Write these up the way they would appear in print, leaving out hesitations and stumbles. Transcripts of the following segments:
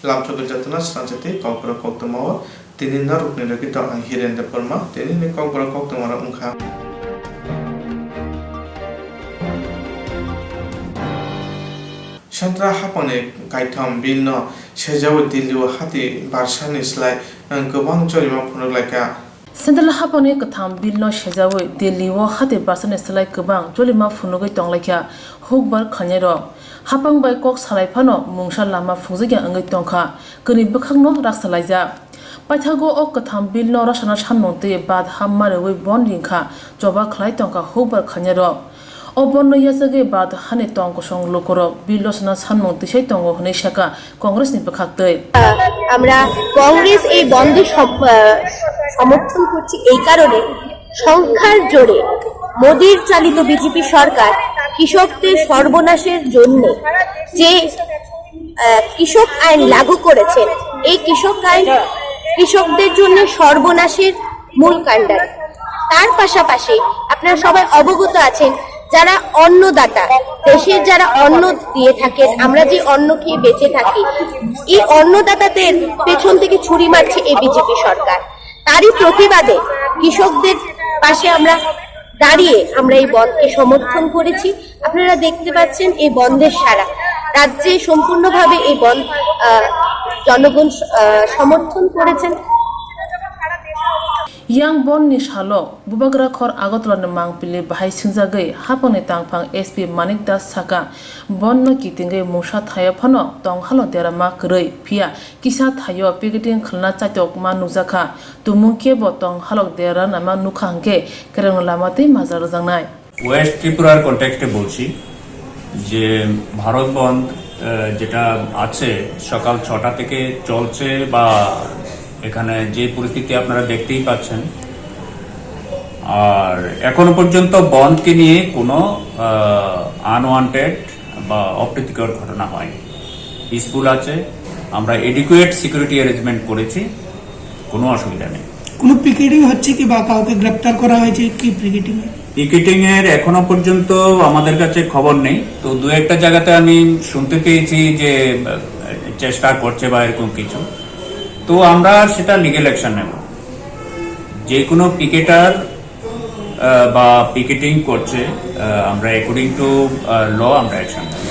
lamchokil jatuna Swrangchati Kokborok Koktwma tini narukni rakito ang hirende porma tini ni Kokborok Koktwma ungkha Shantra hapone kaitam bilno sejawo dilliwo hati barsani slai gobang jorima phunoglaika Sandal hapone katham bilno sejawo dilliwo hati barsani slai gobang jorima phunogoi tonglaika hokbar khanyero hapang bai kok salai phano mungsa lama phungjigya angai tongkha kini bukhangno raksalaija paithago ok katham bilno rasana sanmongte bad hammare oi bon ringkha joba khlai tongkha hokbar khanyero Obon yasage bad hane tong ko song lokoro bilosna sanmong tisai tongo hne shaka Congress ni pakhaktei আমরা কংগ্রেস এই বন্ধে সমর্থন করছি এই কারণে সংখ্যার জোরে মোদির চালিত বিজেপি সরকার কৃষকদের সর্বনাশের জন্য যে কৃষক আইন লাগু করেছে এই কৃষক আইন কৃষকদের জন্য সর্বনাশের মূল কাণ্ডারি তার পাশাপাশি আপনারা সবাই অবগত আছেন যারা অন্নদাতা দেশের যারা অন্ন দিয়ে থাকেন আমরা যে অন্ন খেয়ে বেঁচে থাকি এই অন্নদাতাদের পেছন থেকে ছুরি মারছে এই বিজেপি সরকার তারই প্রতিবাদে কৃষকদের পাশে আমরা দাঁড়িয়ে আমরা এই বন্ধকে সমর্থন করেছি আপনারা দেখতে পাচ্ছেন এই বন্ধের সারা রাজ্যে সম্পূর্ণভাবে এই বন্ধ জনগণ সমর্থন করেছেন Yang bon ni shalo bubagra khor agotlan mang pili bahai singjagai hapone tangphang SP Manik Das Saka bon no kitingai musha thaya phano tong halo tera ma krei phia kisa thayo piketing khlna chaitok ma nujaka tumungke bo tong halok dera na ma nukhangke kereng lamate mazar jangnai West ত্রিপুরার কনটেক্সটে বলছি যে ভারত বন্ধ যেটা আছে সকাল ৬টা থেকে চলছে বা এখানে যে পরিস্থিতি আপনারা দেখতেই পাচ্ছেন আর এখনো পর্যন্ত বন্ধকে নিয়ে কোনো আনওয়ান্টেড বা অপ্রীতিকর ঘটনা হয়নি পিসফুল আছে আমরা এডিকুয়েট সিকিউরিটি অ্যারেঞ্জমেন্ট করেছি কোনো অসুবিধা নেই কোনো পিকেটিং হচ্ছে কি বা কাউকে গ্রেফতার করা হয়েছে কি পিকেটিং এর এখনো পর্যন্ত আমাদের কাছে খবর নেই তো দু একটা জায়গাতে আমি শুনতে পেয়েছি যে চেষ্টা করছে বা এরকম কিছু তো আমরা সেটা লিগ্যাল অ্যাকশন নেব যে কোনো পিকেটার বা পিকেটিং করছে আমরা অ্যাকর্ডিং টু ল আমরা অ্যাকশন নেব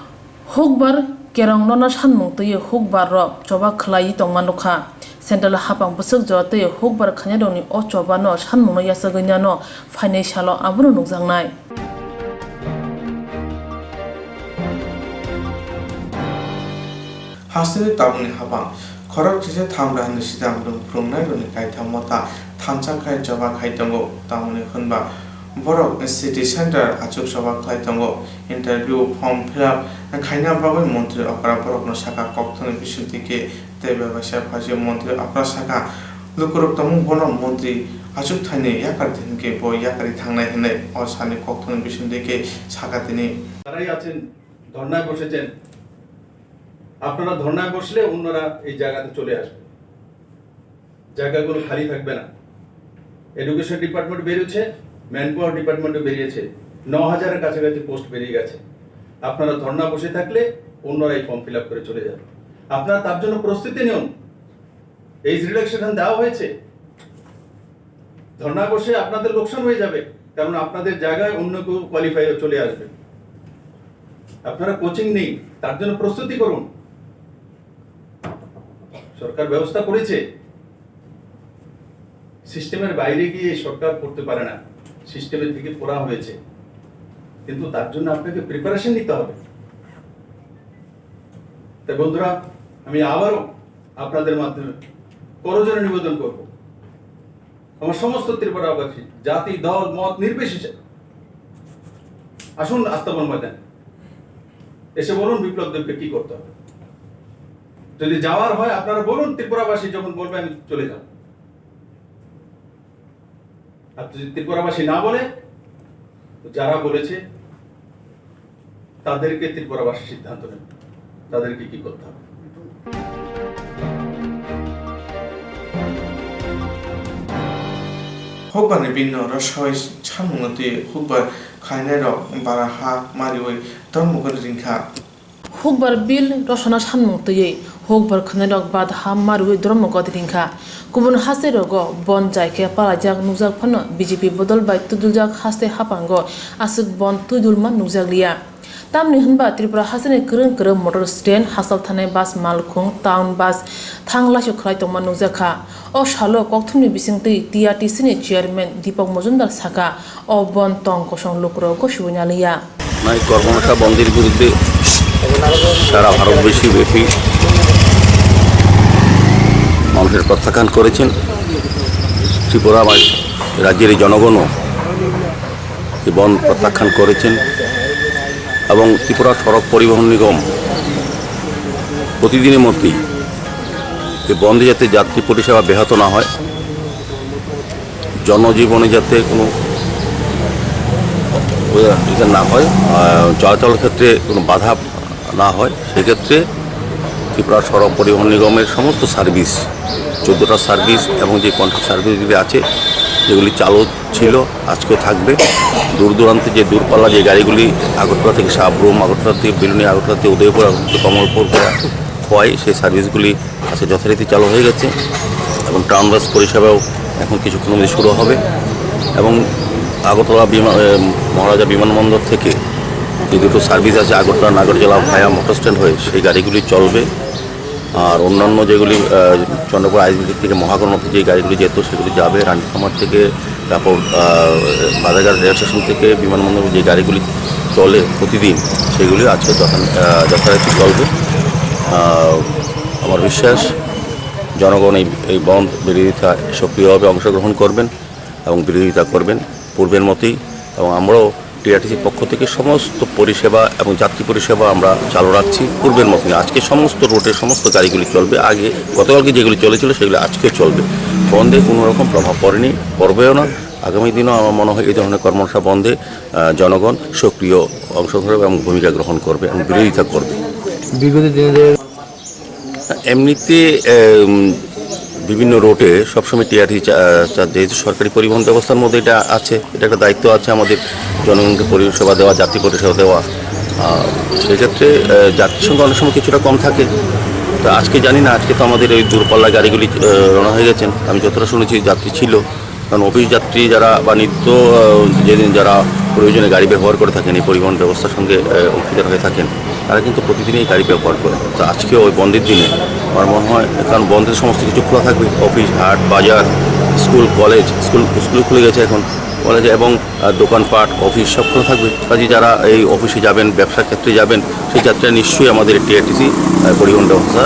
hokbar kerong nona sanmong tei hokbar ro choba khlai tongmanukha Central hapang busuk jote hokbar khanyadoni o choba no sanmong no yasaganya no financial abro nukjangnai Hasri tabuni habang Khorok jise thamra hanu sidam dum prungnai roni kaitam mota thanchang khai joba khaitango tamuni khunba borok city center achuk joba khaitango interview form fill up khaina bagoi mantri apara borok no saka Koktwma bisudike tebe basa phaji mantri apara saka lukurok tamu bono mantri achuk thaini yakar dinke bo yakari thangnai hene osani Koktwma bisudike saka tini তারাই আছেন ধর্নায় বসেছেন আপনারা ধর্নায় বসলে অন্যরা এই জায়গাতে চলে আসবে জায়গাগুলো খালি থাকবে না এডুকেশন ডিপার্টমেন্ট বেরিয়েছে ম্যানপাওয়ার ডিপার্টমেন্টও বেরিয়েছে ৯,০০০ এর কাছাকাছি পোস্ট বেরিয়ে গেছে আপনারা ধর্না বসে থাকলে অন্যরা এই ফর্ম ফিল আপ করে চলে যাবে আপনারা তার জন্য প্রস্তুতি নিন এই রিল্যাক্সেশন দেওয়া হয়েছে ধর্না বসে আপনাদের লোকসান হয়ে যাবে কারণ আপনাদের জায়গায় অন্য কেউ কোয়ালিফাই চলে আসবে আপনারা কোচিং নেই তার জন্য প্রস্তুতি করুন সরকার ব্যবস্থা করেছে সিস্টেমের বাইরে গিয়ে সরকার করতে পারে না সিস্টেমের থেকে পড়া হয়েছে কিন্তু তার জন্য আপনাকে প্রিপারেশন নিতে হবে তাই বন্ধুরা আমি আবারও আপনাদের মাধ্যমে করজোড়ে নিবেদন করব আমার সমস্ত ত্রিপুরাবাসী জাতি দল মত নির্বিশেষে আসুন আস্থাবন ময়দানে এসে বলুন বিপ্লব দেবকে কি করতে হবে যদি যাওয়ার হয় আপনারা বলুন ত্রিপুরাবাসী যখন বলবে আমি চলে যাব আর যদি ত্রিপুরাবাসী না বলে যারা বলেছে তাদেরকে ত্রিপুরাবাসী সিদ্ধান্ত নেবে তাদেরকে কি করতে হবে hokbani binno rashoi chamungati hokbar khainai rok baraha marioi tormukor ringkha hukbar bil rosona sanmung tui hukbar khnelok bad hammarui dromogod ringkha kubun haste rogo bon jaike palajak nujak phano BJP bodol bai tuduljak haste hapango asuk bon tudulma nujak liya tamni hunba Tripura hasene kereng motor stand hasal thane bas malkhung town bus thanglasho khlai tongma nujaka o shalo Koktwmni bisingtui TRTC ni chairman Deepak Mojumdar saka o bon tong kosong lukro ko shunyaliya নাই কর্মশালা বন্ধের বিরুদ্ধে সারা ভারতবর্ষী ব্যাপী মানুষের প্রত্যাখ্যান করেছেন। ত্রিপুরা রাজ্যের জনগণও এই বন্ধ প্রত্যাখ্যান করেছেন এবং ত্রিপুরা সড়ক পরিবহন নিগম প্রতিদিনের মধ্যেই এই বন্ধে যাতে যাত্রী পরিষেবা ব্যাহত না হয়, জনজীবনে যাতে কোনো না হয়, চলাচলের ক্ষেত্রে কোনো বাধা না হয়, সেক্ষেত্রে ত্রিপুরা সড়ক পরিবহন নিগমের সমস্ত সার্ভিস 14টা সার্ভিস এবং যে কন্ট্রাক্ট সার্ভিসগুলি আছে যেগুলি চালু ছিল আজকেও থাকবে। দূর দূরান্তে যে দূরপাল্লা যে গাড়িগুলি আগরতলা থেকে সাবরুম, আগরতলা থেকে বিলুনি, আগরতলা থেকে উদয়পুর, আগরতলা থেকে কমলপুর হয় সেই সার্ভিসগুলি আজকে যথারীতি চালু হয়ে গেছে এবং টাউন বাস পরিষেবাও এখন কিছুক্ষণের মধ্যে শুরু হবে এবং আগরতলা মহারাজা বিমানবন্দর থেকে যে দুটো সার্ভিস আছে আগরতলা নাগরজলা ভায়া মোটর স্ট্যান্ড হয়ে সেই গাড়িগুলি চলবে। আর অন্যান্য যেগুলি চন্দ্রপুর আইসবিটি থেকে মহাকরণতে যে গাড়িগুলি যেত সেগুলি যাবে। রানীখামার থেকে তারপর বাজারঘাট রেল স্টেশন থেকে বিমানবন্দর যে গাড়িগুলি চলে প্রতিদিন সেগুলি আজকে যথারীতি চলবে। আমার বিশ্বাস জনগণ এই বন্ধ বিরোধিতা সক্রিয়ভাবে অংশগ্রহণ করবেন এবং বিরোধিতা করবেন পূর্বের মতোই এবং আমরাও টিআরটিসির পক্ষ থেকে সমস্ত পরিষেবা এবং যাত্রী পরিষেবা আমরা চালু রাখছি পূর্বের মতোই। আজকে সমস্ত রুটের সমস্ত গাড়িগুলি চলবে, আগে গতকালকে যেগুলি চলেছিল সেগুলি আজকে চলবে। বন্ধে কোনো রকম প্রভাব পড়বেও না। আগামী দিনও আমার মনে হয় এই ধরনের কর্মশালা বন্ধে জনগণ সক্রিয় অংশগ্রহণ এবং ভূমিকা গ্রহণ করবে এবং বিরোধিতা করবে। বিগত দিনের এমনিতে বিভিন্ন রুটে সবসময় টিআরটি যেহেতু সরকারি পরিবহন ব্যবস্থার মধ্যে এটা আছে, এটা একটা দায়িত্ব আছে আমাদের জনগণকে পরিষেবা দেওয়া, যাত্রী পরিষেবা দেওয়া। সেক্ষেত্রে যাত্রীর সংখ্যা অনেক সময় কিছুটা কম থাকে। তো আজকে জানি না, আজকে তো আমাদের ওই দূরপাল্লা গাড়িগুলি রওনা হয়ে গেছেন। আমি যতটা শুনেছি যাত্রী ছিল, কারণ অফিস যাত্রী যারা বা নিত্য যেদিন যারা প্রয়োজনে গাড়ি ব্যবহার করে থাকেন, এই পরিবহন ব্যবস্থার সঙ্গে অংশীদার হয়ে থাকেন, তারা কিন্তু প্রতিদিনই গাড়ি ব্যবহার করে। তো আজকেও ওই বন্ধের দিনে আমার মনে হয়, কারণ বন্ধের সমস্ত কিছু খোলা থাকবে, অফিস, হাট, বাজার, স্কুল, কলেজ, স্কুল খুলে গেছে এখন, কলেজে এবং দোকানপাট, অফিস সব খোলা থাকবে। কাজে যারা এই অফিসে যাবেন, ব্যবসার ক্ষেত্রে যাবেন, সেই যাত্রীরা নিশ্চয়ই আমাদের টিআরটিসি পরিবহন ব্যবস্থা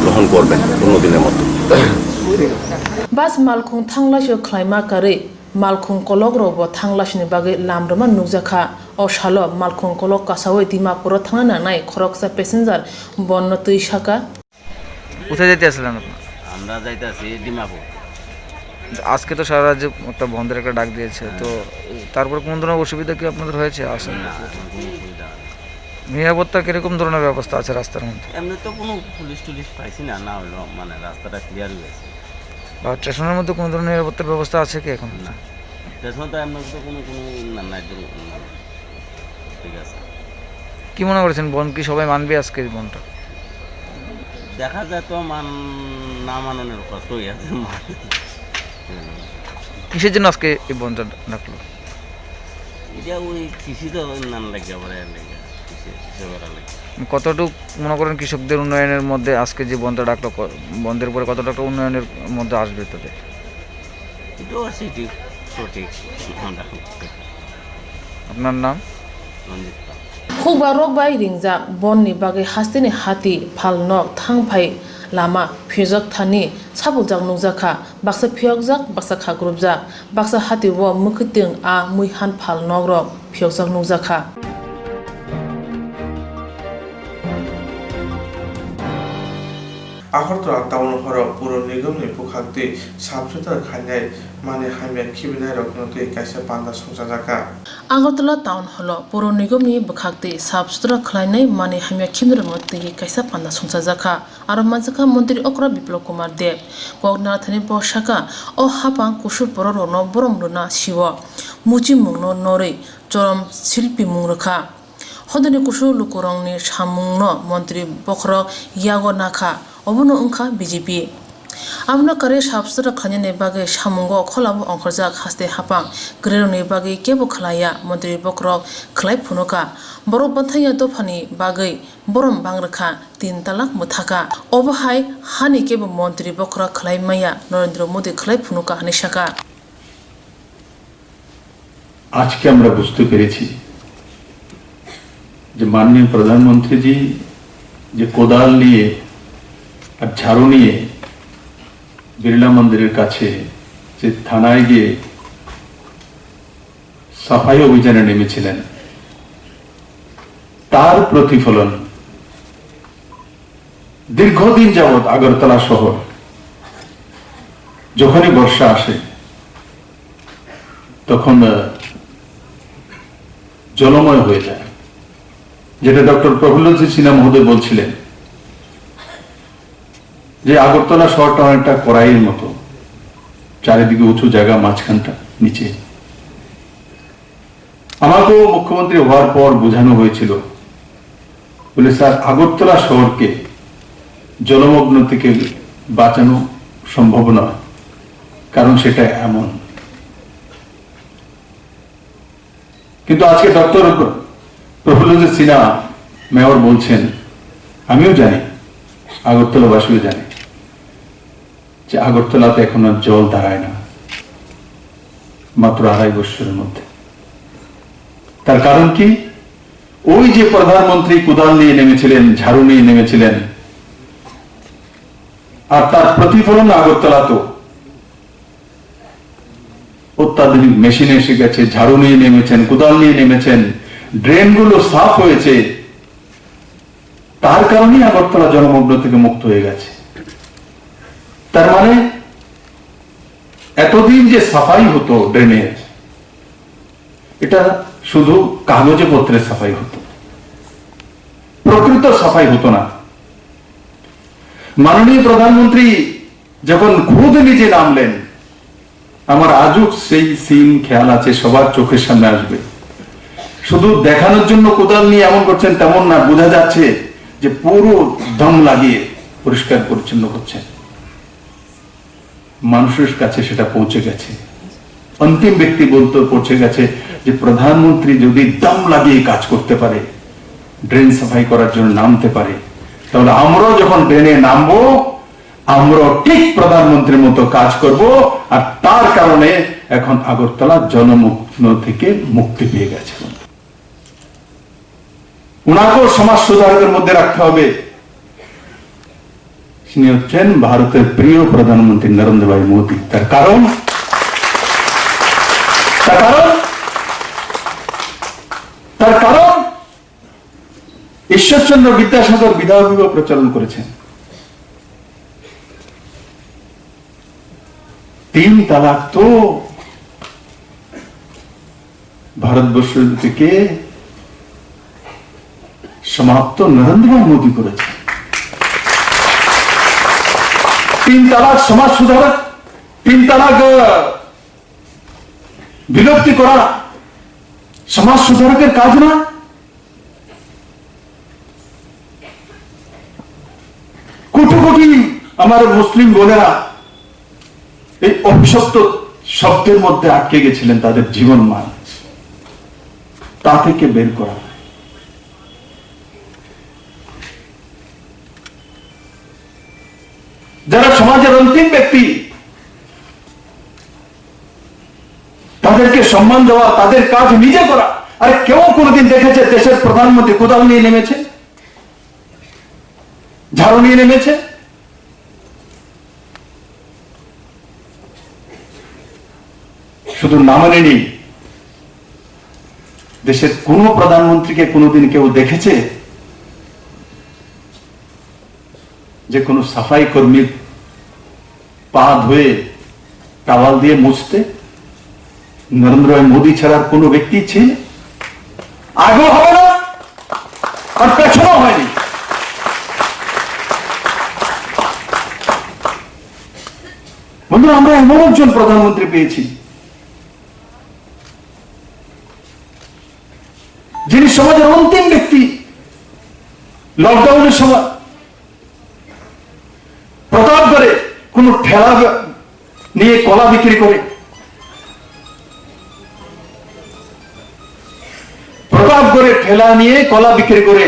গ্রহণ করবেন অন্য দিনের মতো। bas malkhung thanglasho khlaima kare malkhung kolok robo thanglashni bage lamrama nukjakha o shalo malkhung kolok kasawe Dimapur thangana nai khoroksa passenger bonno tui shaka কোথায় যেতে আসলেন আপনারা? আমরা যাইতেছি ডিমাপুর। আজকে তো সারা রাজ্যে একটা বন্ধের একটা ডাক দিয়েছে, তো তারপর কোন ধরনের অসুবিধা কি আপনাদের হয়েছে? আসলে না, কোনো অসুবিধা নেই। নিরাপত্তা কিরকম ধরনের ব্যবস্থা আছে রাস্তার মধ্যে? এমনি তো কোনো পুলিশ টুলিশ পাইছি না, না হইলো মানে রাস্তাটা ক্লিয়ার হয়েছে। বা স্টেশনের মধ্যে কোনো ধরনের নিরাপত্তার ব্যবস্থা আছে কি এখন? না, স্টেশন তো এমনি তো কোনো না ঠিক আছে। কি মনে করেছেন, বন কি সবাই মানবে আজকে এই বনটা? দেখা যায় তো না মাননের কতই আছে। কিসের জন্য আজকে এই বনটা ডাকলো? এটা ওই কৃষি তো নান লাগে আবার কৃষকের লাগে। কতটুকু মনে করেন কৃষকদের উন্নয়নের মধ্যে আজকে যে বনটা ডাকলো, বন্ধের পরে কতটা উন্নয়নের মধ্যে আসবে তাদের? এটাও সঠিক সঠিক। আপনার নাম? রঞ্জিত। Kokborok bai ringjak bonni bage hasteni hati phalnok thangphai lama phijak thani sabuljak nukjakha baksa phiyokjak baksa khagrupjak baksa hati wo mukhiting a muihan phalnok rok phiyokjak nukjakha Agartala town হরক পুর নিগমনি পুখাকতি সাবসুতার খাইনাই মানে হাইমে খিবিনাই রকনতে কাইসা পান্দা সংসার জাকা Agartala town hall pur nigomni bukhakti sab sutra khlainai mani hamya khimra motti kaisa panda songsa jakha aro manjaka mantri okra biplop kumar dev kokna thani boshaka o hapang kusur poror no borom runa siwa muchi mungno nore chorom silpi mungrakha হদনি কুসু লুকুরংনি সামুংনো মন্ত্রী বখরক ইয়াগো নাখা অবনো ওংখা BJP আমনো কারে সাবসরা খানে বাগে সামুঙ্গো খলাবো অংখরজাক হাসতে হাপাং গ্রেরনি বাগে কেবো খালায়া মন্ত্রী বখরক খালাই ফুনকা বড় বাথাইয়া দফানি বাগে বরম বাংরখা 3 তালাক মুথাকা অবহাই হানি কেবো মন্ত্রী বখরক খালাই মাইয়া নরেন্দ্র মোদী খালাই ফুনকা হানিসাকা আজকে আমরা বুঝতে পেরেছি যে মাননীয় প্রধানমন্ত্রীজি যে কোদাল নিয়ে আর ঝাড়ু নিয়ে বিড়লা মন্দিরের কাছে যে থানায় গিয়ে সাফাই অভিযানে নেমেছিলেন তার প্রতিফলন দীর্ঘদিন যাবৎ আগরতলা শহর যখনই বর্ষা আসে তখন জলময় হয়ে যায়, যেটা ডক্টর প্রফুল্লজি সিনহা মহোদয় বলছিলেন যে আগরতলা শহরটা অনেকটা কড়াইয়ের মতো, চারিদিকে উঁচু জায়গা, মাঝখানটা নিচে। আমাকেও মুখ্যমন্ত্রী হওয়ার পর বোঝানো হয়েছিল, বলে স্যার আগরতলা শহরকে জলমগ্ন থেকে বাঁচানো সম্ভব নয়, কারণ সেটা এমন। কিন্তু আজকে ডক্টর প্রফুল্লজি সিনহা মেয়র বলছেন, আমিও জানি, আগরতলাবাসীও জানে যে আগরতলাতে এখন আর জল দাঁড়ায় না, মাত্র 2.5 বছরের মধ্যে। তার কারণ কি? ওই যে প্রধানমন্ত্রী কোদাল নিয়ে নেমেছিলেন, ঝাড়ু নিয়ে নেমেছিলেন, আর তার প্রতিফলন আগরতলা তো অত্যাধুনিক মেশিন এসে গেছে, ঝাড়ু নিয়ে নেমেছেন, কোদাল নিয়ে নেমেছেন, ড্রেনগুলো সাফ হয়েছে, তার কারণেই আগরতলা জলমগ্ন থেকে মুক্ত হয়ে গেছে। তার মানে এতদিন যে সাফাই হতো ড্রেনের, এটা শুধু কাগজে পত্রে সাফাই হতো, প্রকৃত সাফাই হতো না। মাননীয় প্রধানমন্ত্রী যখন খুদ নিজে নামলেন, আমার আজও সেই সিন খেয়াল আছে, সবার চোখের সামনে আসবে। শুধু দেখানোর জন্য কোদাল নিয়ে এমন করছেন তেমন না, বোঝা যাচ্ছে যে পুরো দম লাগিয়ে পরিষ্কার পরিচ্ছন্ন করছেন। মানুষের কাছে সেটা পৌঁছে গেছে, অন্তিম ব্যক্তি বলতে পৌঁছে গেছে যে প্রধানমন্ত্রী যদি দম লাগিয়ে কাজ করতে পারে, ড্রেন সাফাই করার জন্য নামতে পারে, তাহলে আমরাও যখন ড্রেনে নামবো, আমরা ঠিক প্রধানমন্ত্রীর মতো কাজ করব। আর তার কারণে এখন আগরতলা জলমগ্ন থেকে মুক্তি পেয়ে গেছে। উনাকেও সমাজ সুধারকের মধ্যে রাখতে হবে। তিনি হচ্ছেন ভারতের প্রিয় প্রধানমন্ত্রী নরেন্দ্র ভাই মোদী। তার কারণ ঈশ্বরচন্দ্র বিদ্যাসাগর বিধবা বিবাহ প্রচলন করেছেন। 3 তালাক তো ভারতবর্ষ থেকে সমাপ্ত নরেন্দ্র ভাই মোদী করেছে। 3 তালাক সমাজ সুধারক, 3 তালাক বিলুপ্তি করা সমাজ সুধারকের কাজ না। কোটি কোটি আমার মুসলিম বোনেরা এই অভিশপ্ত শব্দের মধ্যে আটকে গেছিলেন, তাদের জীবন মান তা থেকে বের করা। যারা সমাজের অন্তিম ব্যক্তি, তাদেরকে সম্মান দেওয়া, তাদের কাজ নিজে করা। আরে কেউ কোনোদিন দেখেছে দেশের প্রধানমন্ত্রী কোদাল নিয়ে নেমেছে, ঝাড়ু নিয়ে নেমেছে? শুধু নামে নেই, দেশের কোন প্রধানমন্ত্রীকে কোনোদিন কেউ দেখেছে যে কোনো সাফাই কর্মী পা ধুয়ে টাওয়াল দিয়ে মুছতে? নরেন্দ্র ভাই মোদী ছাড়া কোন ব্যক্তি ছিল? আগেও হবে না, আর পেছনেও হয়নি। বন্ধুরা, আমরা এমন একজন প্রধানমন্ত্রী পেয়েছি যিনি সমাজের অন্তিম ব্যক্তি লকডাউনের সময় প্রতাপগড়ে কোন ঠেলা নিয়ে কলা বিক্রি করে, প্রতাপগড়ে ঠেলা নিয়ে কলা বিক্রি করে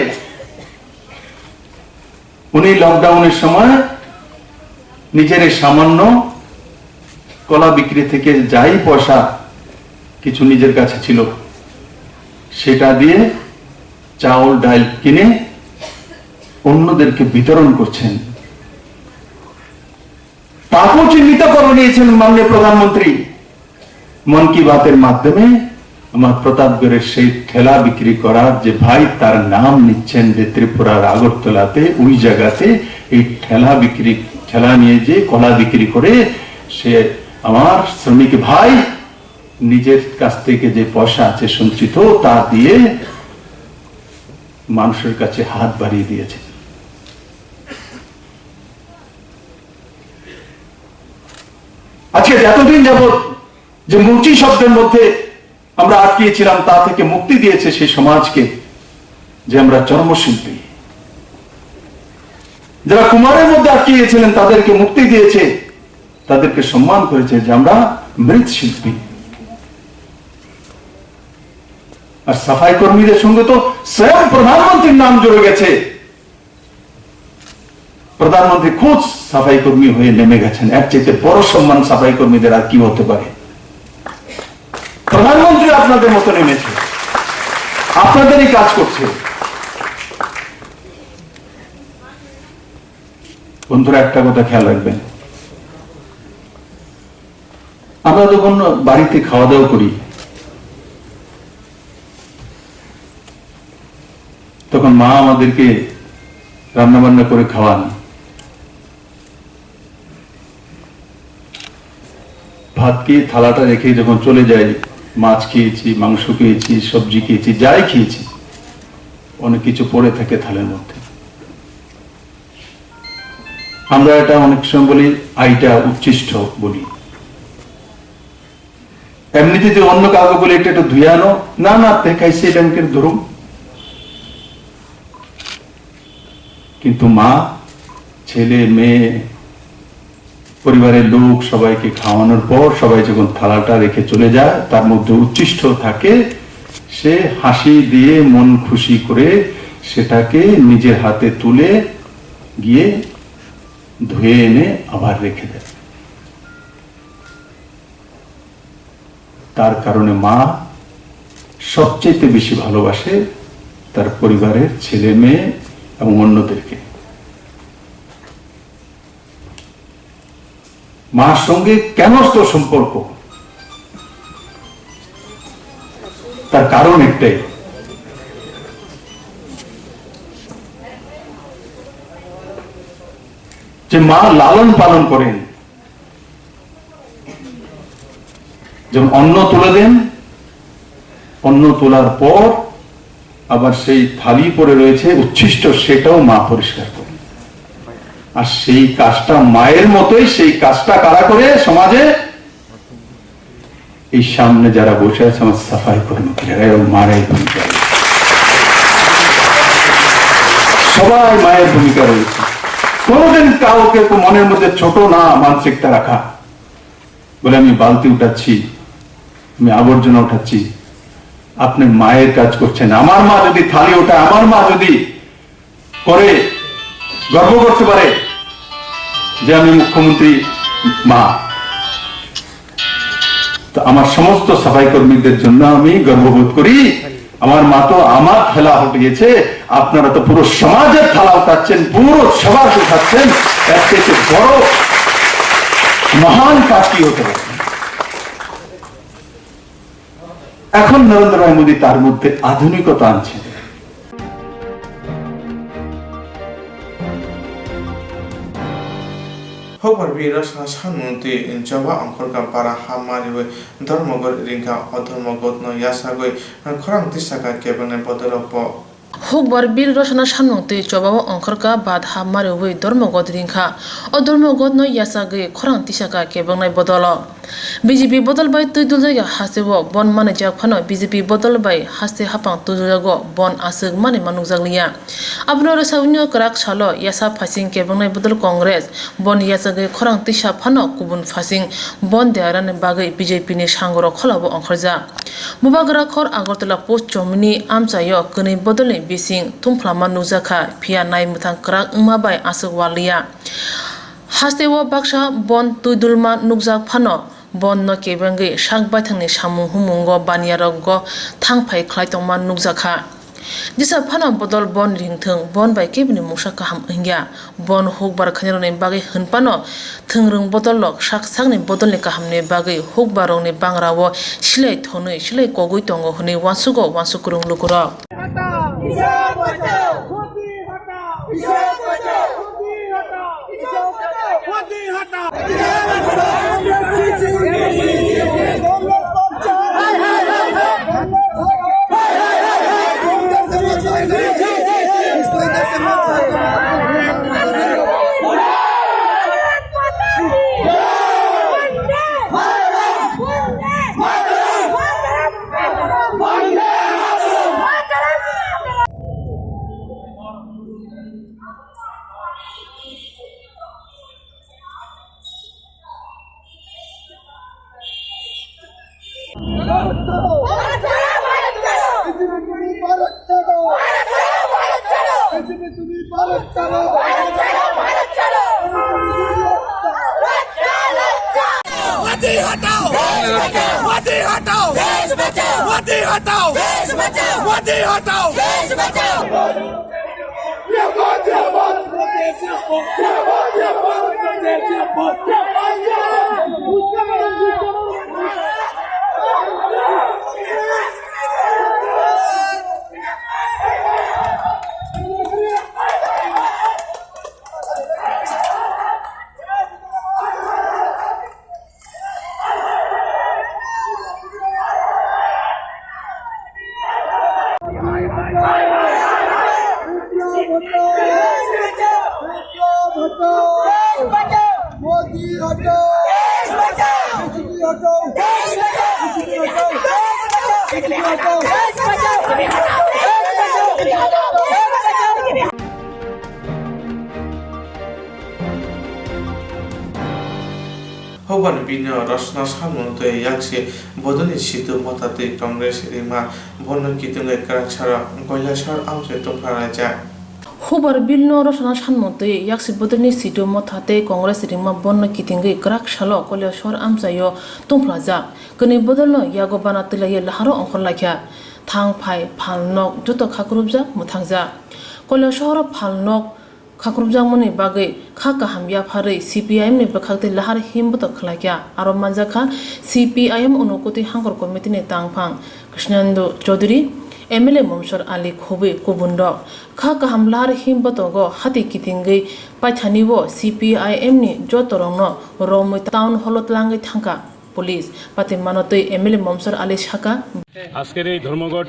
উনি লকডাউনের সময় নিজের সামান্য কলা বিক্রি থেকে যাই পয়সা কিছু নিজের কাছে ছিল সেটা দিয়ে চাউল ডাল কিনে অন্যদেরকে বিতরণ করছেন। তাকেও চিহ্নিত করে নিয়েছেন মাননীয় প্রধানমন্ত্রী মন কি বাতের মাধ্যমে। আমার প্রতাপগড়ের সেই ঠেলা বিক্রি করার যে ভাই, তার নাম নিচ্ছেন যে ত্রিপুরার আগরতলাতে ওই জায়গাতে এই ঠেলা নিয়ে যে কলা বিক্রি করে সে আমার শ্রমিক ভাই নিজের কাছ থেকে যে পয়সা আছে সঞ্চিত তা দিয়ে মানুষের কাছে হাত বাড়িয়ে দিয়েছে। আজকে যতদিন যাবৎ যে মুচি শব্দের মধ্যে আমরা আটকিয়েছিলাম তা থেকে মুক্তি দিয়েছে সেই সমাজকে, যে আমরা চর্মশিল্পী। যারা কুমারের মধ্যে আটকিয়েছিলেন তাদেরকে মুক্তি দিয়েছে, তাদেরকে সম্মান করেছে যে আমরা মৃৎশিল্পী। আর সাফাই কর্মীদের সঙ্গে তো স্বয়ং প্রধানমন্ত্রীর নাম জুড়ে গেছে। প্রধানমন্ত্রী খুব সাফাই কর্মী হয়ে নেমে গেছেন। এর চাইতে বড় সম্মান সাফাই কর্মীদের আর কি হতে পারে? প্রধানমন্ত্রী আপনাদের মতো নেমেছে, আপনাদেরই কাজ করছে। বন্ধুরা, একটা কথা খেয়াল রাখবেন, আমরা যখন বাড়িতে খাওয়া দাওয়া করি তখন মা আমাদেরকে রান্না বান্না করে খাওয়ান। ভাত খেয়ে থালাটা রেখে যখন চলে যাই, মাছ খেয়েছি, মাংস খেয়েছি, সবজি খেয়েছি, যাই খেয়েছি, অনেক কিছু পড়ে থাকে থালের মধ্যে। আমরা এটা অনেক সময় বলি আইটা উচ্ছিষ্ট বলি। এমনিতে যে অন্য কাউকে বলে এটা একটু ধুয়ে আনো, না না দেখাইছে এটা আমাকে ধরুন। কিন্তু মা, ছেলে, মেয়ে, পরিবারের লোক সবাইকে খাওয়ানোর পর সবাই যখন থালাটা রেখে চলে যায়, তার মধ্যে উচ্ছিষ্ট থাকে, সে হাসি দিয়ে মন খুশি করে সেটাকে নিজের হাতে তুলে গিয়ে ধুয়ে এনে আবার রেখে দেয়। তার কারণে মা সবচেয়ে বেশি ভালোবাসে তার পরিবারের ছেলে মেয়ে এবং অন্যদেরকে। মার সঙ্গে কেন তো সম্পর্ক? তার কারণ একটাই, যে মা লালন পালন করেন। যেমন অন্ন তুলে দেন, অন্ন তোলার পর আবার সেই থালি পড়ে রয়েছে উচ্ছিষ্ট, সেটাও মা পরিষ্কার করেন। আর সেই কাজটা মায়ের মতোই, সেই কাজটা কারা করে সমাজে? এই সামনে যারা বসে আছে আমার সাফাই কর্মীরা, মায়ের ভূমিকা, সবাই মায়ের ভূমিকা রয়েছে। কোনদিন কাউকে মনের মধ্যে ছোট না মানসিকতা রাখা, বলে আমি বালতি উঠাচ্ছি, আমি আবর্জনা উঠাচ্ছি। আপনি মায়ের কাজ করছেন। আমার মা যদি থালি ওঠায়, আমার মা যদি করে, গর্ব করতে পারে যে আমি মুখ্যমন্ত্রী মা, তো আমার সমস্ত সাফাই কর্মীদের জন্য আমি গর্ববোধ করি। আমার মা তো আমার থালা উঠিয়েছে, আপনারা তো পুরো সমাজের থালা উঠাচ্ছেন, পুরো সবার উঠাচ্ছেন। এর থেকে বড় মহান কাজ কি হতে পারে? এখন নরেন্দ্র ভাই মোদী তার মধ্যে আধুনিকতা আনছেন। Kokborok rosna sanmunti joba angkorka para hamariwe ধর্মগত Rinka অধর্মগত ইয়াসাগৈ খরাং তিসাকা কেবনে বদরপ Kokborok bil rosna sanmunti joba angkorka bad hamariwe ধর্মগত Rinka অধর্মগত ইয়াসাগৈ খরাং তিসাকা কেবনে বদল BJP bottle by tuidul jaga haste wo bon mane jak phano BJP bottle by haste hapang tuidul jago bon asuk mane manuk jaglia abnor saunyo krak salo yasa phasing kebongnai bottle congress bon yasage khorang tisa phano kubun phasing bon dearan bagai BJP ni sangoro kholabo ongkharja mubagra khor agartala post chomini amchayo kuni bottle ni bising tumflama nujaka phia nai muthang krak ungma bai asuk walia haste wo baksha bon tuidulma nukjak phano bon no kebangi shangba thangni samung humungo baniarogo thangphai khlaitongma nukjakha jisa phana bodol bon ringthung bon bai kebni musa kaham ingya bon hokbar khanironi bagi hunpano thungrung bodol lok sak sakni bodol ni kahamni bagi hokbarongni bangrawo silai thonui silai kogui tongo huni wansugo wansukurung lukuro Hoban bino rosna samunto yakse bodoni situ motate congress rima bono kitunga karakchara koilashar amse to pharaja Hobar bilno rosna sanmonte yaksi bodoni situ motate congress rima bono kitinge krak shalo koilashar amsayo tumplaza kene bodolno yago banatila ye laharo onkhorlakya thangphai phalnok joto khakrubja muthangja koilashar phalnok Kakrubjamoni bagai khaka hamya phare CPIM ni bakhakte lahar himbuto khlakya aro manjakha CPIM unukoti hangor committee ne tangphang Krishnando Chaudhary MLA Momshor Ali Khobe Kobundo khaka hamlar himbuto go hati kitingai paithani wo CPIM ni jotorongno romoi town holot langai thangka police pate manotoi MLA Momshor Ali Shaka আজকের এই ধর্মঘট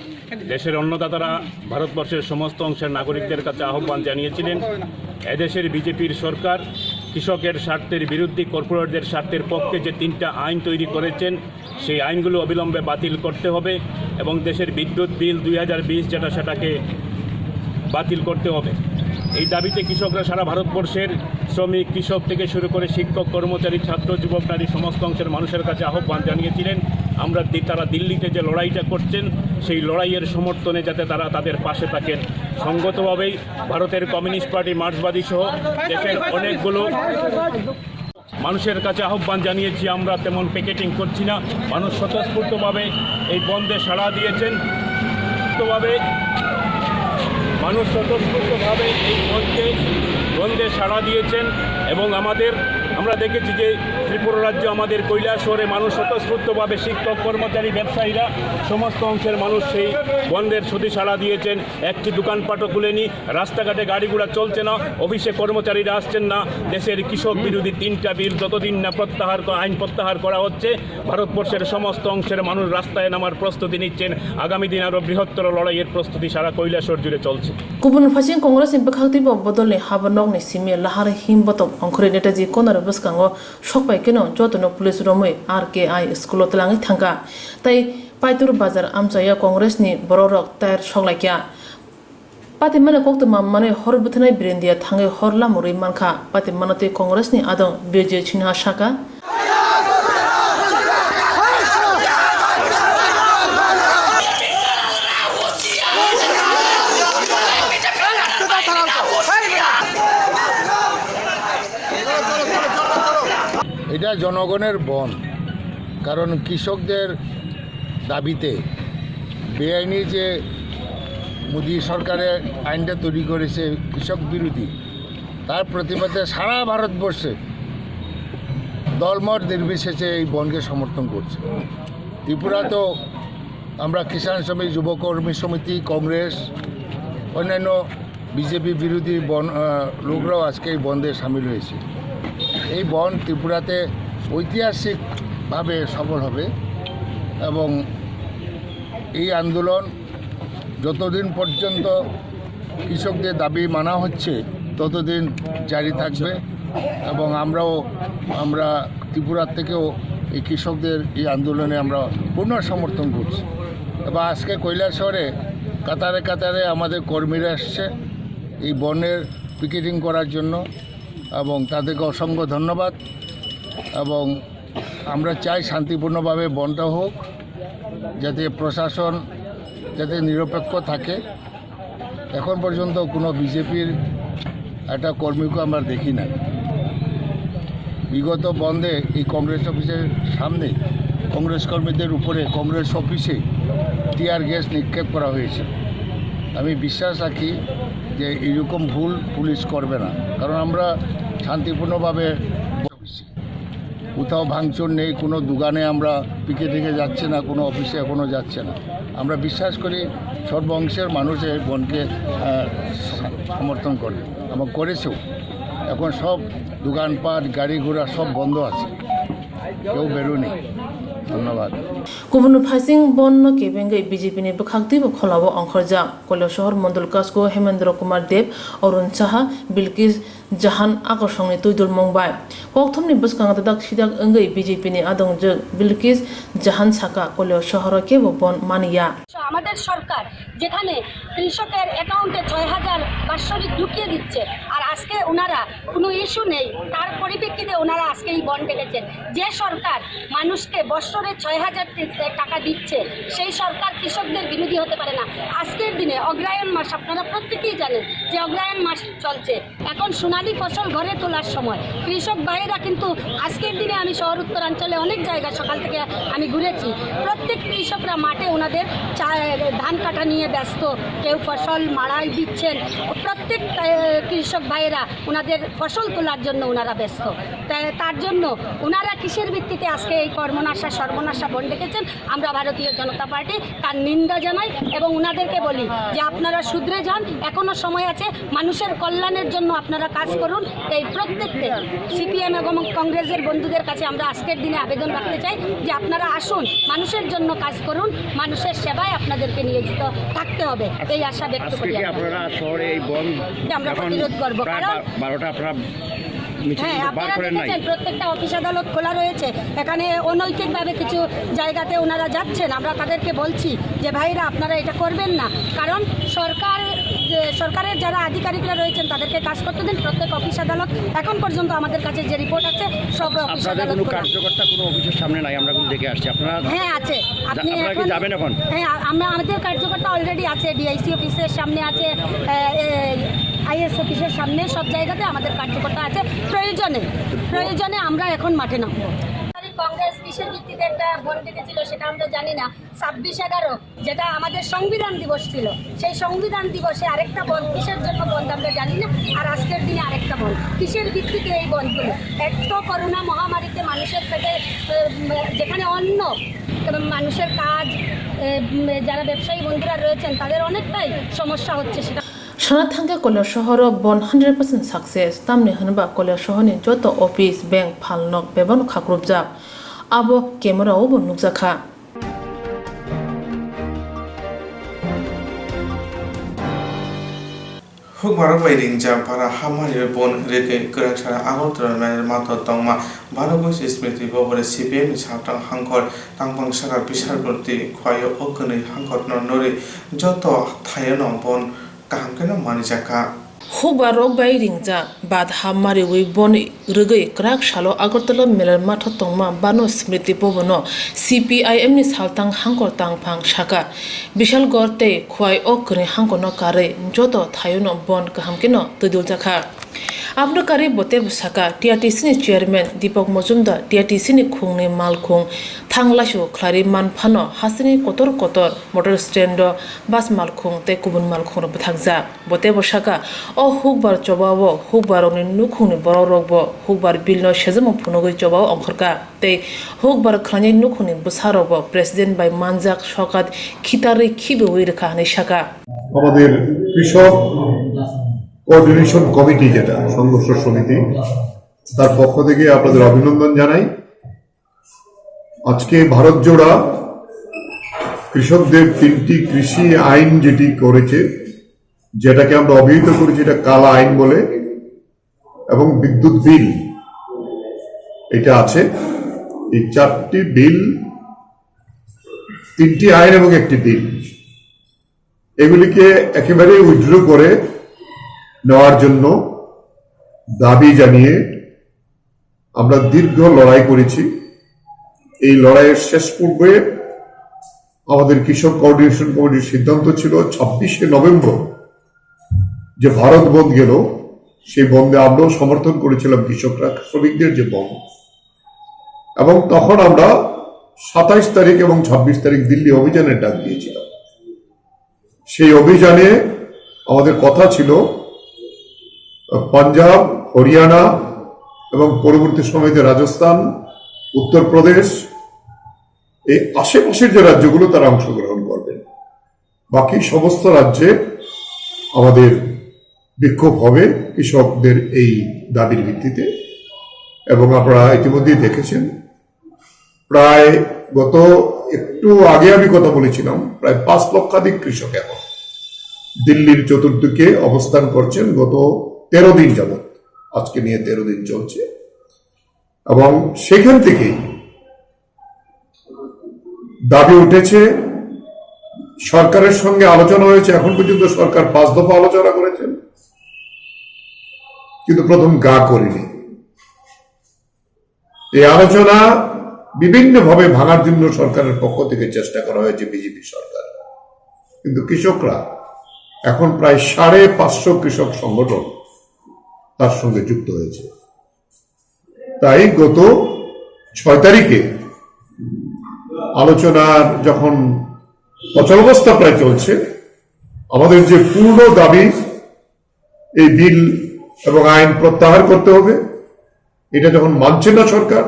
দেশের অন্নদাতারা ভারতবর্ষের সমস্ত অংশের নাগরিকদের কাছে আহ্বান জানিয়েছিলেন এদেশের বিজেপির সরকার কৃষকের স্বার্থের বিরুদ্ধে কর্পোরেটদের স্বার্থের পক্ষে যে 3টা আইন তৈরি করেছেন সেই আইনগুলো অবিলম্বে বাতিল করতে হবে এবং দেশের বিদ্যুৎ বিল 2020 যেটা সেটাকে বাতিল করতে হবে এই দাবিতে কৃষকরা সারা ভারতবর্ষের শ্রমিক কৃষক থেকে শুরু করে শিক্ষক কর্মচারী ছাত্র যুবক নারী সমস্ত অংশের মানুষের কাছে আহ্বান জানিয়েছিলেন আমরা তারা দিল্লিতে যে লড়াইটা করছেন সেই লড়াইয়ের সমর্থনে যাতে তারা তাদের পাশে থাকেন সঙ্গতভাবেই ভারতের কমিউনিস্ট পার্টি মার্ক্সবাদী সহ দেশের অনেকগুলো মানুষের কাছে আহ্বান জানিয়েছি আমরা তেমন পিকেটিং করছি না মানুষ স্বতঃস্ফূর্তভাবে এই বন্ধে সাড়া দিয়েছেন মানুষ স্বতঃস্ফূর্তভাবে এই বন্ধে সাড়া দিয়েছেন এবং আমরা দেখেছি যে ত্রিপুরা রাজ্য আমাদের কৈলাসহরে মানুষ স্বতঃস্ফূর্তভাবে শিক্ষক কর্মচারী ব্যবসায়ীরা সমস্ত অংশের মানুষ সেই বন্ধের সুদি সাড়া দিয়েছেন একটি দোকানপাটও খুলেনি রাস্তাঘাটে গাড়িগুলো চলছে না অফিসে কর্মচারীরা আসছেন না দেশের কৃষক বিরোধী 3টা বিল যতদিন না আইন প্রত্যাহার করা হচ্ছে ভারতবর্ষের সমস্ত অংশের মানুষ রাস্তায় নামার প্রস্তুতি নিচ্ছেন আগামী দিন আরও বৃহত্তর লড়াইয়ের প্রস্তুতি সারা কৈলাসহর জুড়ে চলছে Kubun fasing kongres in bakakti bo bodol ni habanok ni simia lahar him botok ongkhre netaji konar bwskango sokpai keno jotono police romoi RKI school tlangi thangka tai Paitur Bazar Amchaya Congress ni bororok tair soglaikia Pati mana Koktwma mane hor buthanai birindia thangai hor lamuri manka pati manate Congress ni adong BJ Chinha Shaka এটা জনগণের বন কারণ কৃষকদের দাবিতে বেআইনি যে মোদী সরকারের আইনটা তৈরি করেছে কৃষক বিরোধী তার প্রতিবাদে সারা ভারতবর্ষে দলমত নির্বিশেষে এই বনকে সমর্থন করছে ত্রিপুরা তো আমরা কিষাণ সমিতি যুব কর্মী সমিতি কংগ্রেস অন্যান্য বিজেপি বিরোধী বন লোকরাও আজকে এই বন্ধে সামিল হয়েছে এই বন ত্রিপুরাতে ঐতিহাসিকভাবে সফল হবে এবং এই আন্দোলন যতদিন পর্যন্ত কৃষকদের দাবি মানা হচ্ছে ততদিন জারি থাকবে এবং আমরা ত্রিপুরার থেকেও এই কৃষকদের এই আন্দোলনে আমরা পূর্ণ সমর্থন করছি এবং আজকে কৈলাসহরে কাতারে কাতারে আমাদের কর্মীরা এসছে এই বনের পিকেটিং করার জন্য এবং তাদেরকে অসংখ্য ধন্যবাদ এবং আমরা চাই শান্তিপূর্ণভাবে বনটা হোক যাতে প্রশাসন যাতে নিরপেক্ষ থাকে এখন পর্যন্ত কোনো বিজেপির একটা কর্মীকে আমরা দেখি না বিগত বন্ধে এই কংগ্রেস অফিসের সামনে কংগ্রেস কর্মীদের উপরে কংগ্রেস অফিসে টিয়ার গ্যাস নিক্ষেপ করা হয়েছে আমি বিশ্বাস রাখি যে এরকম ভুল পুলিশ করবে না কারণ আমরা শান্তিপূর্ণভাবে কোথাও ভাঙচুর নেই কোনো দোকানে আমরা পিকেটিংয়ে যাচ্ছে না কোনো অফিসে এখনও যাচ্ছে না আমরা বিশ্বাস করি সর্ব অংশের মানুষের বনকে সমর্থন করে এবং করেছেও এখন সব দোকানপাট গাড়ি ঘোড়া সব বন্ধ আছে কেউ বেরোনি ধন্যবাদ Kubun Phasing Bon no Kebengai BJP ni Bakhakti Kholabo Angkharja Koilashahar Mondol Kasko Hemendra Kumar Dev Arun Saha Bilkis Jahan Akashong ni Tuidul Mongbai Kokthom ni Buskang Dak Sidak Angai BJP ni Adong Jog Bilkis Jahan Saka Koilashahar Kebo Bon Mania আমাদের সরকার যেখানে কৃষকের অ্যাকাউন্টে ৬,০০০ বাৎসরিক ঢুকিয়ে দিচ্ছে আর আজকে ওনারা কোনো ইস্যু নেই তার পরিপ্রেক্ষিতে ওনারা আজকে এই বন্ড ডেকেছেন যে সরকার মানুষকে বৎসরে ৬,০০০ টাকা দিচ্ছে সেই সরকার কৃষকদের বিরোধী হতে পারে না আজকের দিনে অগ্রায়ণ মাস আপনারা প্রত্যেকেই জানেন যে অগ্রায়ণ মাস চলছে এখন সোনালী ফসল ঘরে তোলার সময় কৃষক ভাইয়েরা কিন্তু আজকের দিনে আমি শহর উত্তরাঞ্চলে অনেক জায়গা সকাল থেকে আমি ঘুরেছি প্রত্যেক কৃষকরা মাঠে ওনাদের ধান কাটা নিয়ে ব্যস্ত কেউ ফসল মাড়াই দিচ্ছেন প্রত্যেক কৃষক ভাইয়েরা ওনাদের ফসল তোলার জন্য ওনারা ব্যস্ত তার জন্য ওনারা কিসের ভিত্তিতে আজকে এই কর্মনাশা সর্বনাশা বন ডেকেছেন আমরা ভারতীয় জনতা পার্টি তার নিন্দা জানাই এবং ওনাদেরকে বলি যে আপনারা শুধরে যান এখনও সময় আছে মানুষের কল্যাণের জন্য আপনারা কাজ করুন এই প্রত্যেককে সিপিএম এবং কংগ্রেসের বন্ধুদের কাছে আমরা আজকের দিনে আবেদন রাখতে চাই যে আপনারা আসুন মানুষের জন্য কাজ করুন মানুষের সেবায় আপনাদেরকে নিয়োজিত থাকতে হবে এই আশা ব্যক্ত করি আপনারা শহরে এই বন আমরা প্রতিরোধ করবো কারণ 12টা আপনারা হ্যাঁ আপনারা দেখেছেন প্রত্যেকটা অফিস আদালত খোলা রয়েছে এখানে অনৈতিকভাবে কিছু জায়গাতে ওনারা যাচ্ছেন আমরা তাদেরকে বলছি যে ভাইরা আপনারা এটা করবেন না কারণ সরকারের যারা আধিকারিকরা রয়েছেন তাদেরকে কাজ করতে দিন প্রত্যেক অফিস আদালত এখন পর্যন্ত আমাদের কাছে যে রিপোর্ট আছে সব অফিস আদালত কার্যকর্তা কোনো অফিসের সামনে নাই আমরা দেখে আসছি আপনারা হ্যাঁ আছে আপনি এখন যাবেন এখন হ্যাঁ আমাদের কার্যকর্তা অলরেডি আছে ডিআইসি অফিসের সামনে আছে আইএস অফিসের সামনে সব জায়গাতে আমাদের কার্যকর্তা আছে প্রয়োজনে আমরা এখন মাঠে নামবো কংগ্রেস কিসের ভিত্তিতে একটা বন্ড ডেকেছিল সেটা আমরা জানি না 26/11 যেটা আমাদের সংবিধান দিবস ছিল সেই সংবিধান দিবসে আরেকটা বন্ড কিসের জন্য বন্ড আমরা জানি না আর আজকের দিনে আরেকটা বন্ড কিসের ভিত্তিতে এই বন্ডগুলো এক তো করোনা মহামারীতে মানুষের পেটে যেখানে অন্য মানুষের কাজ যারা ব্যবসায়ী বন্ধুরা রয়েছেন তাদের অনেকটাই সমস্যা হচ্ছে সেটা Shanathange Koilashahar Bon 100% success Tamni Hanba Koilashahani Joto Office Bank Phalnok Bebon Khakrubjak Abo Camera Obo Nukjakha হুকবার বাইরিংজা ভারা হামারি বন রেখে গোরাছাড়া আগরতলা মেয়ের মাথা তংমা ভারতবর্ষ স্মৃতি ববরে সিপিএম সাবটাং হাঙ্কর তাংপাং সারা বিচারপতি খয় অগ্নি হাঙ্কর নরে যত থায়ন বন কাহামকেন মানিজাকা Kokborok bai ringja bad hamari wi bon rugui krak shalo Agartala melar matha tongma bano smriti bobono CPIM ni saltang hangkor tangphang shaka bishal gorte khwai okre hangkono kare joto thayono bon kahamkeno tudul jakha Abno kari boter busaka TRTC ni chairman Deepak Mojumdar TRTC ni khungni malkhung thanglashu khlari manphano hasini kotor motor stand bus malkhung te kubun malkhung bthakja bote bosaka o hukbar chobawo hukbar ni nukhungni bororokbo hukbar bilno sejamo phunogoi chobawo ongkhorka te hukbar khlani nukhungni busarokbo president by manjak shokat khitari khibewir khani shaka আমাদের কৃষক coordination committee যেটা সংঘর্ষ সমিতি তার পক্ষ থেকে আপনাদের অভিনন্দন জানাই আজকে ভারত জোড়া কৃষকদের 3টি কৃষি আইন যেটি করেছে যেটাকে আমরা অভিহিত করেছি এটা কালা আইন বলে এবং বিদ্যুৎ বিল এটা আছে এই 4টি বিল 3টি আইন এবং একটি বিল এগুলিকে একেবারে উইথড্র করে নেওয়ার জন্য দাবি জানিয়ে আমরা দীর্ঘ লড়াই করেছি এই লড়াইয়ের শেষ পূর্বে আমাদের কৃষক কোঅর্ডিনেশন কমিটির সিদ্ধান্ত ছিল 26শে নভেম্বর যে ভারত বন্ধ গেল সেই বন্ধে আমরাও সমর্থন করেছিলাম কৃষকরা শ্রমিকদের যে বন্ধ এবং তখন আমরা 27 তারিখ এবং 26 তারিখ দিল্লি অভিযানের ডাক দিয়েছিলাম সেই অভিযানে আমাদের কথা ছিল পাঞ্জাব হরিয়ানা এবং পরবর্তী সময়তে রাজস্থান উত্তরপ্রদেশ এই আশেপাশের যে রাজ্যগুলো তারা অংশগ্রহণ করবেন বাকি সমস্ত রাজ্যে আমাদের বিক্ষোভ হবে কৃষকদের এই দাবির ভিত্তিতে এবং আপনারা ইতিমধ্যেই দেখেছেন প্রায় গত একটু আগে আমি কথা বলেছিলাম প্রায় 5 লক্ষাধিক কৃষক এখন দিল্লির চতুর্দিকে অবস্থান করছেন গত 13 দিন যাবত আজকে নিয়ে 13 দিন চলছে এবং সেখান থেকেই দাবি উঠেছে সরকারের সঙ্গে আলোচনা হয়েছে এখন পর্যন্ত সরকার 5 দফা আলোচনা করেছেন কিন্তু প্রথম গা করেনি এই আলোচনা বিভিন্নভাবে ভাঙার জন্য সরকারের পক্ষ থেকে চেষ্টা করা হয়েছে বিজেপি সরকার কিন্তু কৃষকরা এখন প্রায় 550 কৃষক সংগঠন তার সঙ্গে যুক্ত হয়েছে তাই গত 6 তারিখে আলোচনার যখন অচলাবস্থা প্রায় চলছে আমাদের যে পূর্ণ দাবি এই বিল এবং আইন প্রত্যাহার করতে হবে এটা যখন মানছে না সরকার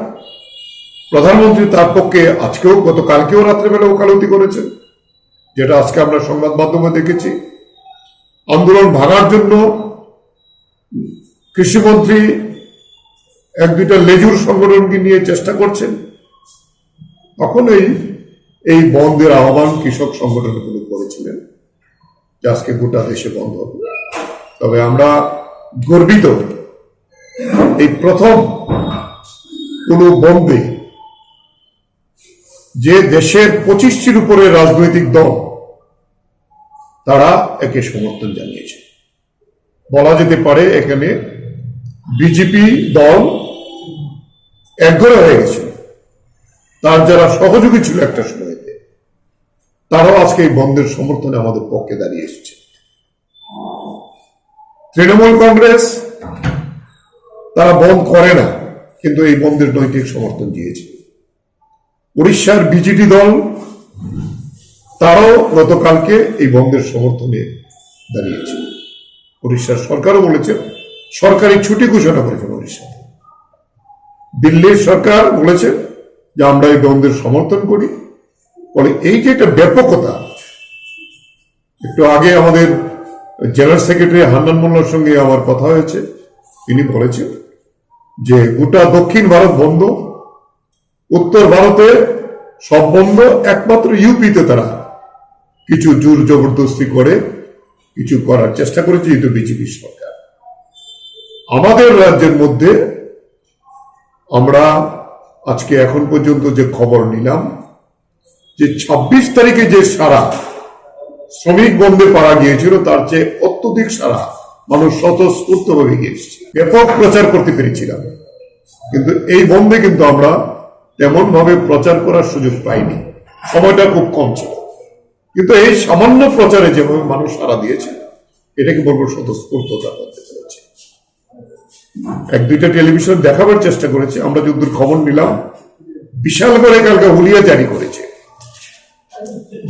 প্রধানমন্ত্রী তার পক্ষে আজকেও গতকালকেও রাত্রেবেলা ওকালতি করেছেন যেটা আজকে আমরা সংবাদ মাধ্যমে দেখেছি আন্দোলন ভাঙার জন্য কৃষিমন্ত্রী 1-2টা লেজুর সংগঠনকে নিয়ে চেষ্টা করছেন তখনই এই বন্ধের আহ্বান কৃষক সংগঠনগুলো করেছিলেন যে আজকে গোটা দেশে বন্ধ হবে তবে আমরা গর্বিত এই প্রথম কোন বন্ধে যে দেশের 25টির উপরে রাজনৈতিক দল তারা একে সমর্থন জানিয়েছে বলা যেতে পারে এখানে বিজেপি দল একঘরে হয়ে গেছে তার যারা সহযোগী ছিল একটা সময়তে তারাও আজকে এই বন্ধের সমর্থনে আমাদের পক্ষে দাঁড়িয়ে এসেছে তৃণমূল কংগ্রেস তারা বন্ধ করে না কিন্তু এই বন্ধের নৈতিক সমর্থন দিয়েছে উড়িষ্যার বিজেপি দল তারাও গতকালকে এই বন্ধের সমর্থনে দাঁড়িয়েছে উড়িষ্যার সরকারও বলেছে সরকারি ছুটি ঘোষণা করেছেন উড়িষ্যাতে দিল্লির সরকার বলেছে যে আমরা এই বন্ধের সমর্থন করি ফলে এই যে একটা ব্যাপকতা একটু আগে আমাদের জেনারেল সেক্রেটারি হান্নান মোল্লার সঙ্গে আমার কথা হয়েছে তিনি বলেছেন যে গোটা দক্ষিণ ভারত বন্ধ উত্তর ভারতে সব বন্ধ একমাত্র ইউপিতে তারা কিছু জোর জবরদস্তি করে কিছু করার চেষ্টা করেছে যেহেতু বিজেপি সরকার। আমাদের রাজ্যের মধ্যে আমরা আজকে এখন পর্যন্ত যে খবর নিলাম যে 26 তারিখে যে সারা শ্রমিক বন্ধে পাওয়া গিয়েছিল তার চেয়ে অত্যধিক সারা মানুষ স্বতঃস্ফূর্তভাবে গিয়েছে, ব্যাপক প্রচার করতে পেরেছিলাম। কিন্তু এই বন্ধে কিন্তু আমরা তেমন ভাবে প্রচার করার সুযোগ পাইনি, সময়টা খুব কম ছিল। কিন্তু এই সামান্য প্রচারে যেভাবে মানুষ সারা দিয়েছে এটাকে বলবো স্বতঃস্ফূর্ততা করতে পেরেছে। এক দুইটা টেলিভিশন দেখাবার চেষ্টা করেছে, আমরা যতদূর খবর নিলাম বিশাল করে কালকে হুলিয়া জারি করেছে,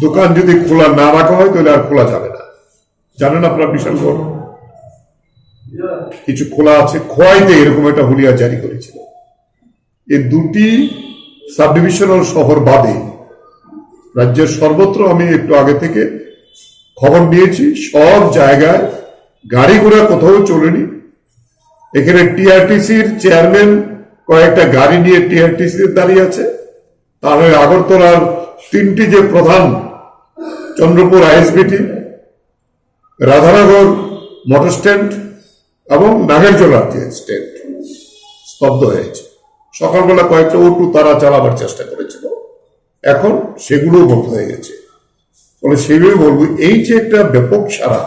দোকান যদি খোলা না রাখা হয় তাহলে আর খোলা যাবে না। জানেন আপনারা বিশাল বড় কিছু খোলা আছে, খোয়াইতে এরকম একটা হুলিয়া জারি করেছিল। এই দুটি সাব ডিভিশনাল শহর বাদে রাজ্যের সর্বত্র আমি একটু আগে থেকে খবর নিয়েছি, সব জায়গায় গাড়ি ঘোড়া কোথাও চলেনি। এখানে টিআরটিসির চেয়ারম্যান কয়েকটা গাড়ি নিয়ে টিআরটিসি দাঁড়িয়ে আছে। তাহলে আগরতলার 3টি যে প্রধান Chandrapur ISBT, Radhanagar motor stand এবং নাগেরজোলার যে স্ট্যান্ড স্তব্ধ হয়েছে। সকালবেলা কয়েকটা অটো তারা চালাবার চেষ্টা করেছিল, এখন সেগুলো বন্ধ হয়ে গেছে। ফলে সেইভাবে বলবো এই যে একটা ব্যাপক সারা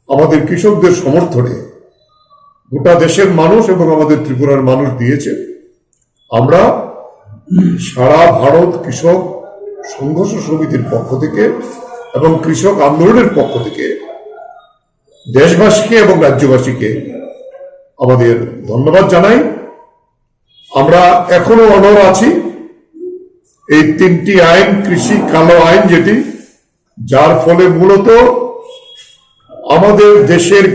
আমাদের কৃষকদের সমর্থনে গোটা দেশের মানুষ এবং আমাদের ত্রিপুরার মানুষ দিয়েছে, আমরা সারা ভারত কৃষক সংঘর্ষ সমিতির পক্ষ থেকে এবং কৃষক আন্দোলনের পক্ষ থেকে দেশবাসীকে এবং রাজ্যবাসীকে আমাদের ধন্যবাদ জানাই। আমরা এখনো অনড় আছি। এই 3টি আইন, কৃষি কালো আইন যেটি, যার ফলে মূলত আমাদের দেশের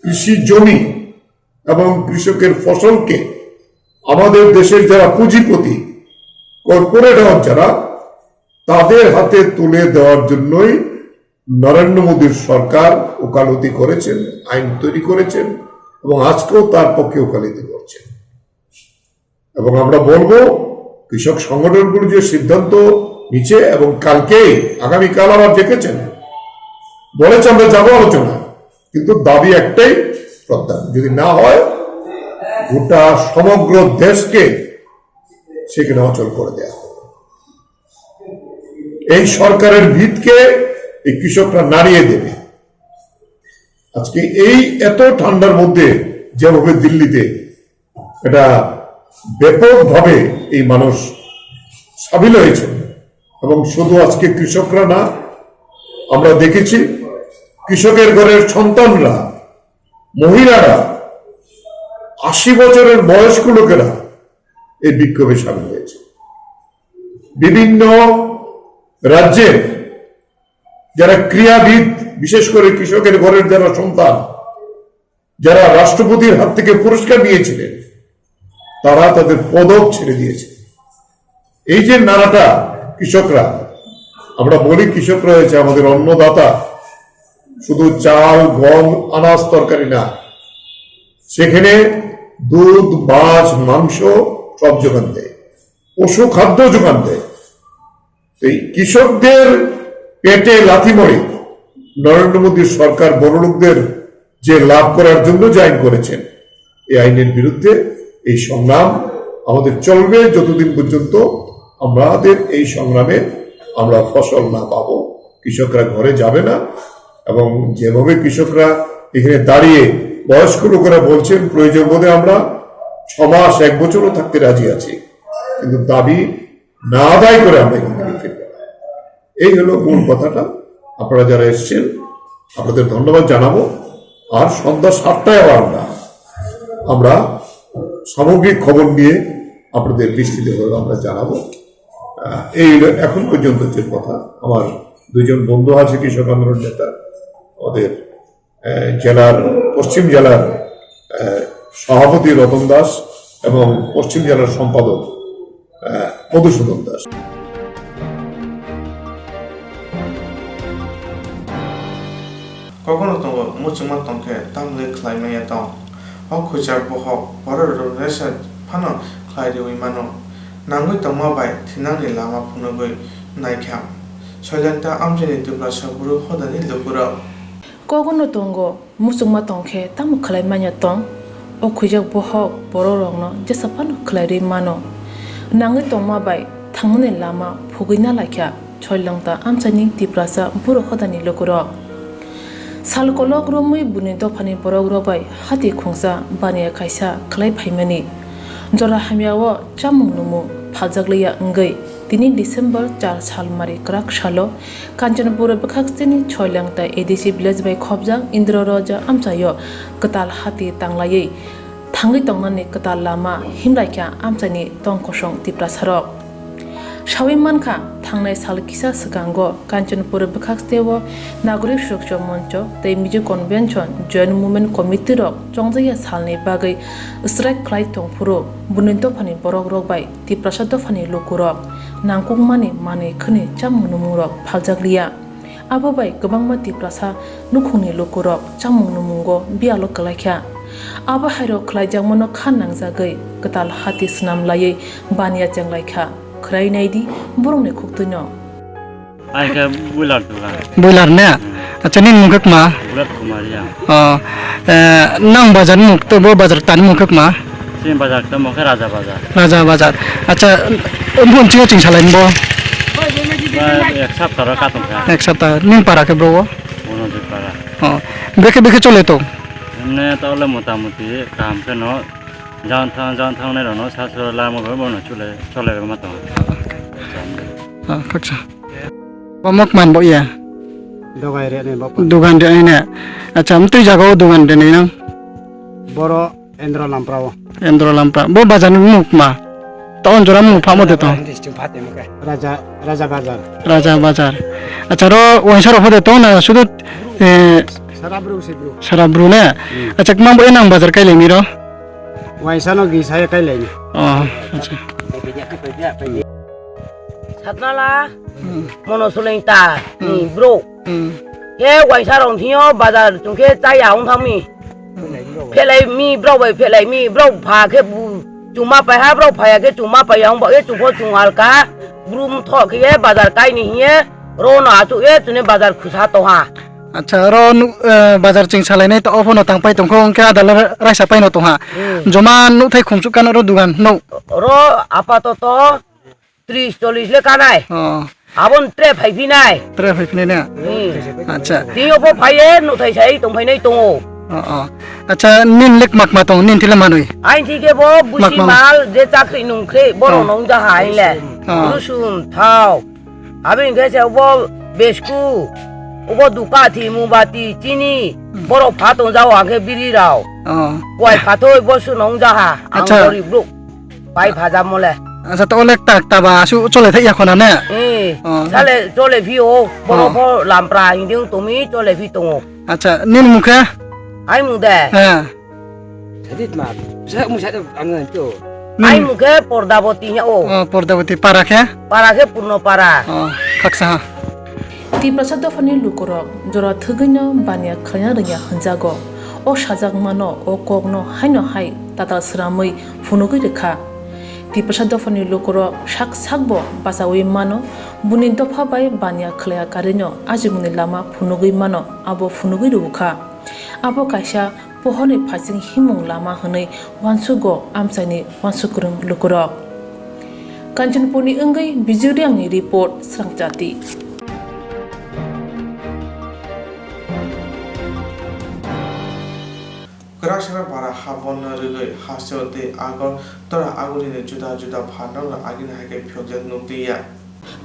কৃষি জমি এবং কৃষকের ফসলকে আমাদের দেশের যারা পুঁজিপতি কর্পোরেট যারা তাদের হাতে তুলে দেওয়ার জন্যই নরেন্দ্র মোদীর সরকার ওকালতি করেছেন, আইন তৈরি করেছেন এবং আজকেও তার পক্ষে ওকালতি করছেন। এবং আমরা বলবো কৃষক সংগঠনগুলো যে সিদ্ধান্ত নিচ্ছে এবং কালকে আগামীকাল আবার ডেকেছেন, বলেছে আমরা যাবো আলোচনা, কিন্তু দাবি একটাই, প্রত্যাহার যদি না হয় গোটা সমগ্র দেশকে সেখানে অচল করে দেওয়া হবে। এই সরকারের ভিতকে এই কৃষকরা নাড়িয়ে দেবে। আজকে এই এত ঠান্ডার মধ্যে যেভাবে দিল্লিতে এটা ব্যাপকভাবে এই মানুষ সামিল হয়েছে, এবং শুধু আজকে কৃষকরা না, আমরা দেখেছি কৃষকের ঘরের সন্তানরা, মহিলারা, 80 বছরের বয়স্ক লোকেরা এই বিক্ষোভে সামিল হয়েছে। বিভিন্ন রাজ্যের যারা ক্রীড়াবিদ, বিশেষ করে কৃষকের ঘরের যারা সন্তান, যারা রাষ্ট্রপতির হাত থেকে পুরস্কার নিয়েছিলেন, তারা তাদের পদক ছেড়ে দিয়েছে। এই যে নানাটা কৃষকরা, আমরা বলি কৃষকরা হয়েছে আমাদের অন্নদাতা, শুধু চাল, গম, আনাজ, তরকারি না, সেখানে দুধ, মাছ, মাংস সব যোগান দেয়, পশু খাদ্য যোগান দেয়। এই কৃষকদের পেটে লাথি মরে নরেন্দ্র মোদীর সরকার বড়লোকদের যে লাভ করার জন্য যে আইন করেছেন, এই আইনের বিরুদ্ধে এই সংগ্রাম আমাদের চলবে যতদিন পর্যন্ত আমাদের এই সংগ্রামে আমরা ফসল না পাবো, কৃষকরা ঘরে যাবে না। এবং যেভাবে কৃষকরা এখানে দাঁড়িয়ে বয়স্ক লোকেরা বলছেন প্রয়োজন বোধে আমরা 6 মাস 1 বছরও থাকতে রাজি আছি, কিন্তু দাবি না আদায় করে আমরা এখান থেকে ফিরবো না। এই হলো মূল কথাটা। আপনারা যারা এসছেন আপনাদের ধন্যবাদ জানাবো। আর সন্ধ্যা 7টায় আবার আমরা সামগ্রিক খবর নিয়ে আপনাদের বিস্তৃতভাবে আমরা জানাবো। এই এখন পর্যন্ত যে কথা, আমার 2 জন বন্ধু আছে কৃষক আন্দোলন নেতা, আমাদের জেলার পশ্চিম জেলার সভাপতি রতন দাস এবং পশ্চিম জেলার সম্পাদক মধুসূদন দাস। কখনো তোমার মুচুমা তোমাকে তামলে খাইমাইয়া দং খুঁজার বহক বড় রেসা ফানো খাইরে উইমানো নাঙ্গুই তমাবাই থিনাংনি লামা ফুনগৈ নাইখাম সয়লান্তা আমজেনি দুবলা সাবুরু হদানি লুপুরা Kogono tongo musungma tongkhe tamu khlai manya tong o khujak bohok bororongno jesapano khlairi mano nangi tongma bai thangmune lama phugina lakya choilangta amchani tiprasa buro khodani lokuro salkolok romui buni dofani borogro bai hati khungsa bania kaisa khlai phaimani jora hamyawo chamung numu phaljakliya ngai 3 December 4 साल मारी क्राक सालो कांचनपुर बखाक्सनि छोइलांगता ADC village बाय खबजां इंद्र राजा आमचायो कताल हाती तांलायै थांगै तंनानि कताल लामा हिमलाइख्या आमचानि तंखसं तिप्रासारक सावै मानखा थांनाय साल किसा सगांगो कांचनपुर बखाक्सतेवो नागरिक सुरक्षा मंच तै Mizo convention joint movement committee रक चंगजाया सालनि बागै स्ट्राइक ख्लाइ तंफुरो बुनिन्तो फानि बरक रक बाय तिप्रासाद फानि लोकुरक नांगुमानि माने खनि चामुनुमुरक फालजाग्लिया आबो बाय गोबांमा तिप्रासा नुखुंनि लोकुरक चामुनुमुंगो बियालो कलाख्या आबो हायरो ख्लाइजांमनो खान नांजागै कताल हाति स्नामलायै बानिया चंगलाइखा खराइनायदि बरंने खुक्तनो आइका बुलार दुगा बुलार ने अच्छा निन मुखक मा बुलार कुमारिया नंग बाजार मुख तो बो बाजार तान मुखक मा सिम बाजार त मुख राजा बाजार अच्छा मोनथिङो थिं सालायन बो एक सप्ताह र काटुं एक सप्ताह निन पारा के ब्रो उनो जे पारा बेखे चले तो ने तले मोटामोटी काम के न जान थां ने रनो सासुर लामो गो बनो चले मत कच्चा बमक मान बो या दुगान रे ने अच्छा हम तुई जागो दुगान रे ने बरो एन्द्र लाम्प्रा बो बाजार मुख मा तौन जरा मुख फामो दे तो राजा बाजार अच्छा रो वंशर हो दे तो ना सुदु सराब्रु ने अच्छा कमा बो नाम बाजार काई लेमी रो वाइसानो गिसाय काई लेमी अच्छा सातनाला मनोसुलेंता नि ब्रो हे वाइसारं थियो बाजार तुंखे चाया हं थामी फेलाई मी ब्रो बाय फेलाई मी ब्रो फाके बु चुमा पाया ब्रो फाया के चुमा पाया हं बे चुफो चुंगाल का ब्रुम थके बाजार काई नि हिए रो ना चु ए चुने बाजार खुसा तो हा अच्छा रो बाजार चिंग सालायनाय तो अफनो तांपाय तंखौ अंका दाल रायसा पायनो तो हा जमा नु थाय खुमसुकान रो दुगान नो रो आपातत 30-40 ले कानाय आबन ट्रे फाइफिनाय ने अच्छा तियो बो फाये नु थाय साय तंफायनाय दङो अच्छा निन लेक माक मा तंग निन थिला मानुय आइन थिके बो बुसि माल जे चाख्रि नुंख्रे बरो नं जा हाइले रुसुन थाव आबिन गेसे बो बेस्कु ओबो दुकाथि मुबाति चिनी बरो फातो जाव आखे बिरि राव वाय फातो बसु नं जा हा आंगरि ब्रुक पाइ फाजा मले अच्छा तो लेक ताक ताबा सु चले थाय याखना ने साले चले भिओ बरो बो लामप्रा हिदिं तुमि चले भि दङो अच्छा निन मुखे आइ मुदे सदित मा से मुसा आङो तो आइ मुखे पर्दावती ओ पर्दावती पाराखे पूर्ण पारा खाकसा तिप्रासाद फनि लुकुरक जरा थगैनो बानिया खया रया हंजागो ओ साजाग मानो ओ कगनो हायनो हाय ताता स्रामै फुनुगै रेखा तिप्रासाद फनि लुकुरक साक साकबो बासावै मानो बुनि दफा बाय बानिया खलया कारिनो आजिमुनि लामा फुनुगै मानो आबो फुनुगै रुखा आबो कायसा pohoni phasing himung lama honai wansugo amsani wansukurung lukurok Kanchanpurni engai bijuriangni report Swrangchati Kerasara para habon rigai hasiote agor tora agurine juda phanang agina hake phyojet nuktiya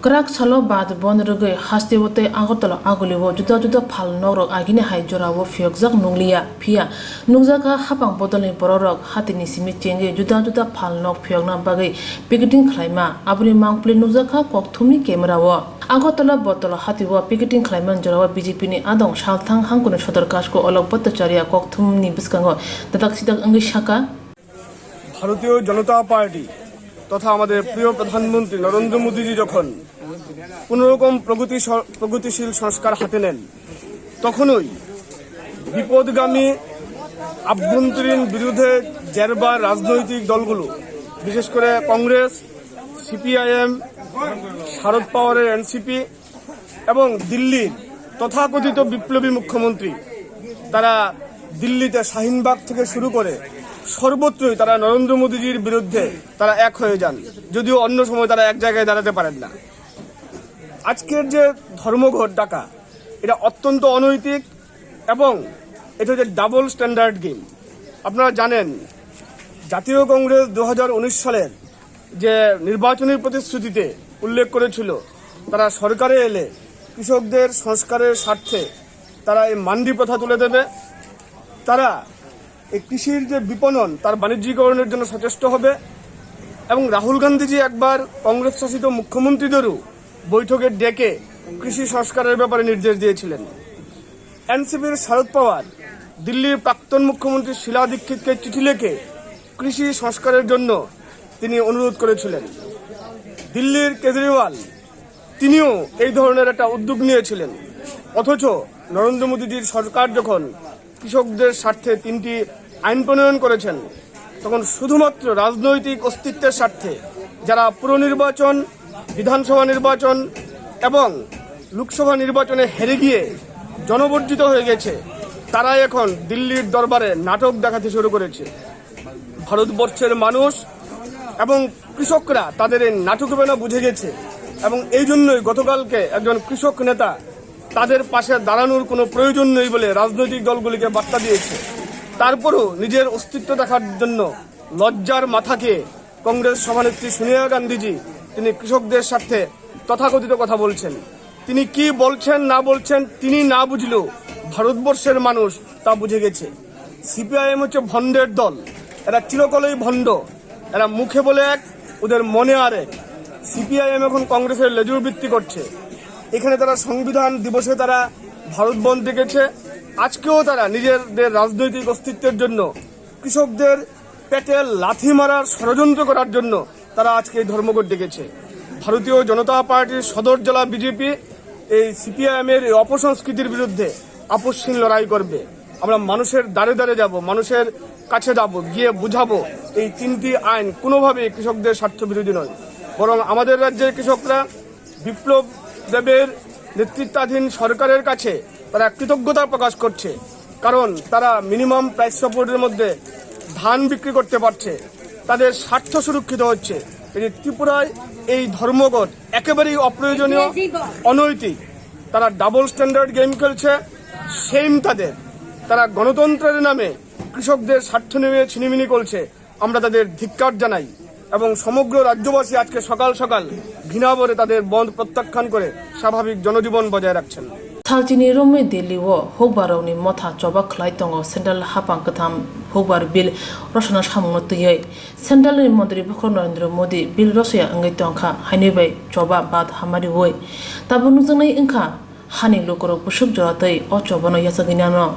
Krak salo bad bon rugai hastewote agotala aguliwo juda phal norok agine hai jorawo phyokjak nunglia phia nungjaka hapang bodolni bororok hatini simi chenge juda phal nok phyokna bagai picketing khlaima abuni mangpli nungjaka kokthumni camerawo agotala botolo hatiwo picketing khlaiman jorawo BJP ni adong salthang hangkuni sodor kasko olok bhattacharya kokthumni biskango dadak sidak angi shaka ভারতীয় জনতা party তথা আমাদের প্রিয় প্রধানমন্ত্রী নরেন্দ্র মোদীজি যখন কোনোরকম প্রগতিশীল সংস্কার হাতে নেন তখনই বিপদগামী আভ্যন্তরীণ বিরোধে জেরবার রাজনৈতিক দলগুলো বিশেষ করে কংগ্রেস সিপিআইএম শারদ পাওয়ারের এনসিপি এবং দিল্লির তথাকথিত বিপ্লবী মুখ্যমন্ত্রী তারা দিল্লিতে শাহিনবাগ থেকে শুরু করে সর্বত্রই তারা নরেন্দ্র মোদীজির বিরুদ্ধে তারা এক হয়ে যান, যদিও অন্য সময় তারা এক জায়গায় দাঁড়াতে পারেন না। আজকের যে ধর্মঘট ডাকা, এটা অত্যন্ত অনৈতিক এবং এটা হচ্ছে ডাবল স্ট্যান্ডার্ড গেম। আপনারা জানেন জাতীয় কংগ্রেস 2019 সালের যে নির্বাচনী প্রতিশ্রুতিতে উল্লেখ করেছিল তারা সরকারে এলে কৃষকদের সংস্কারের স্বার্থে তারা এই মান্ডি প্রথা তুলে দেবে, তারা এই কৃষির যে বিপণন তার বাণিজ্যিকরণের জন্য সচেষ্ট হবে এবং রাহুল গান্ধীজি একবার কংগ্রেস শাসিত মুখ্যমন্ত্রীদেরও বৈঠকে ডেকে কৃষি সংস্কারের ব্যাপারে নির্দেশ দিয়েছিলেন। এনসিপির শরদ পাওয়ার দিল্লির প্রাক্তন মুখ্যমন্ত্রী শীলা দীক্ষিতকে চিঠি লিখে কৃষি সংস্কারের জন্য তিনি অনুরোধ করেছিলেন। দিল্লির কেজরিওয়াল তিনিও এই ধরনের একটা উদ্যোগ নিয়েছিলেন, অথচ নরেন্দ্র মোদীজির সরকার যখন কৃষকদের স্বার্থে 3টি আইন প্রণয়ন করেছেন তখন শুধুমাত্র রাজনৈতিক অস্তিত্বের স্বার্থে যারা পুর নির্বাচন, বিধানসভা নির্বাচন এবং লোকসভা নির্বাচনে হেরে গিয়ে জনবর্জিত হয়ে গেছে, তারা এখন দিল্লির দরবারে নাটক দেখাতে শুরু করেছে। ভারতবর্ষের মানুষ এবং কৃষকরা তাদের এই নাটকবেনা বুঝে গেছে এবং এই জন্যই গতকালকে একজন কৃষক নেতা তাদের পাশে দাঁড়ানোর কোনো প্রয়োজন নেই বলে রাজনৈতিক দলগুলিকে বার্তা দিয়েছে। তারপরও নিজের অস্তিত্ব দেখার জন্য লজ্জার মাথাকে কংগ্রেস সভানেত্রী সোনিয়া গান্ধীজি তিনি কৃষকদের স্বার্থে তথাকথিত কথা বলছেন। তিনি কি বলছেন না বলছেন তিনি না বুঝলেও ভারতবর্ষের মানুষ তা বুঝে গেছে। সিপিআইএম হচ্ছে ভণ্ডের দল, এরা চিরকালই ভণ্ড, এরা মুখে বলে এক, ওদের মনে আরেক। সিপিআইএম এখন কংগ্রেসের লেজুর বৃত্তি করছে। এখানে তারা সংবিধান দিবসে তারা ভারত বন্ধ ডেকেছে, আজকেও তারা নিজেদের রাজনৈতিক অস্তিত্বের জন্য কৃষকদের পেটে লাথি মারার ষড়যন্ত্র করার জন্য তারা আজকে এই ধর্মঘট ডেকেছে। ভারতীয় জনতা পার্টির সদর জেলা বিজেপি এই সিপিআইএম এর অপসংস্কৃতির বিরুদ্ধে আপসহীন লড়াই করবে। আমরা মানুষের দ্বারে দ্বারে যাব, মানুষের কাছে যাব, গিয়ে বুঝাবো এই 3টি আইন কোনোভাবেই কৃষকদের স্বার্থ বিরোধী নয়, বরং আমাদের রাজ্যের কৃষকরা বিপ্লব দেবের নেতৃত্বাধীন সরকারের কাছে তারা কৃতজ্ঞতা প্রকাশ করছে, কারণ তারা মিনিমাম প্রাইস সাপোর্টের মধ্যে ধান বিক্রি করতে পারছে, তাদের স্বার্থ সুরক্ষিত হচ্ছে। এই ত্রিপুরায় এই ধর্মঘট একেবারেই অপ্রয়োজনীয়, অনৈতিক। তারা ডাবল স্ট্যান্ডার্ড গেম খেলছে, সেম তাদের। তারা গণতন্ত্রের নামে কৃষকদের স্বার্থ নিয়ে ছিনিমিনি করছে, আমরা তাদের ধিক্কার জানাই এবং সমগ্র রাজ্যবাসী আজকে সকাল সকাল ঘৃণাভরে তাদের বন্ধ প্রত্যাখ্যান করে স্বাভাবিক জনজীবন বজায় রাখছেন। Salchini Romi Delhi wo Hogbaroni Motha Joba Klaitongo Central Hapang Katham Hogbar Bill Rosana Shamotye Central Modri Bukro Narendra Modi Bill Rosia Angai Tonka Hanebe Joba Bad Hamari Woy Tabunuzanai Inka Hani Lokoro Bushuk Joratei O Jobano Yasaginano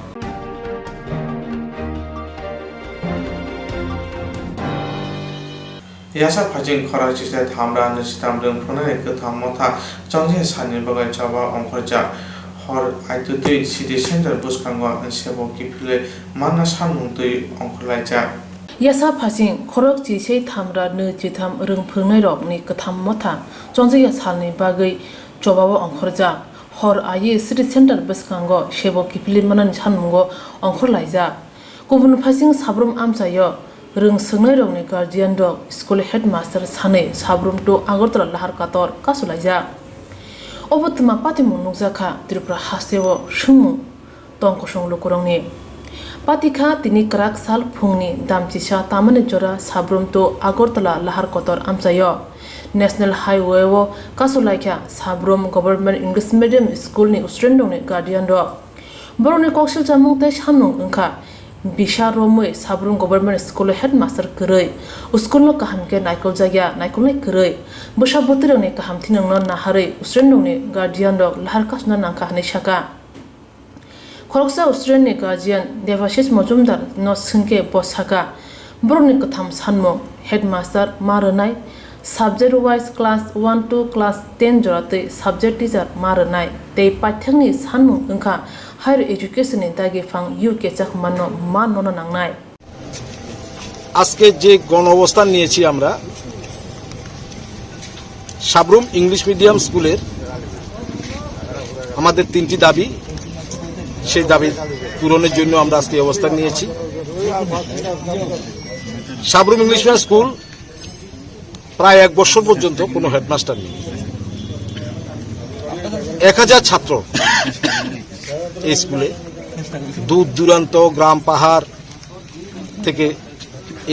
Yasa Pajin Karachi said Hamra and Stamdum Pune Katamota Jongi Sani Baga Java Onkoja Hor I2 City Center Buskangwa and Sebo Kipile Manasan Muntui Onkolaja Yasa Pajin Korok Jise Tamra Nujitam Rung Punero Ni Katamota Jongi Yasani Bagai Jova Onkoja Hor Aye City Center Buskango Sebo Kipile Manan Chanmungo Onkolaja Gubun Pajin Sabrum Amsayo Rung Sungai Rongni Guardian Dog School Headmaster Sane Sabrum to Agotra Lahar Kator Kasulaja Obotuma Patimu Nuzaka Tripura Hasewo Shumu Tonkosong Lukurongni Patika Tini Krak Sal Pungni Damchisha Tamane Jora Sabrum to Agortala Lahar Kotor Amsayo National Highway wo Kasulaika Sabrum Government English Medium School ni Ustrendongni Guardian Dog Boroni Kokshil Jamung Te Shamung Unka Bisha Romwe Sabrum Government School Headmaster Kuroi Uskulo Kahamke Naikol Jaya Naikolai Kuroi Busha Botirone Kaham Tinang Nahare Ustrendone Guardian Dog Laharkasna Nankahne Shaka Koroksa Ustrene Guardian Devashish Mojumdar No Sunke Bosaka Boroni Katham Sanmo Headmaster Maranai Subject wise class 1 to class 10 Jorate Subject teacher Maranai They Patangni Sanmo Unka Higher education in Dagi Fang UK Chakmano Mano Nangnai. আজকে যে গণঅবস্থান নিয়েছি আমরা Sabroom English medium স্কুলের আমাদের 3টি দাবি সেই দাবি পূরণের জন্য আমরা আজকে অবস্থান নিয়েছি। সাবরুম ইংলিশ মিডিয়াম স্কুল প্রায় 1 বছর পর্যন্ত কোনো হেডমাস্টার নেই। 1000 ছাত্র এই স্কুলে, দূর দূরান্ত গ্রাম পাহাড় থেকে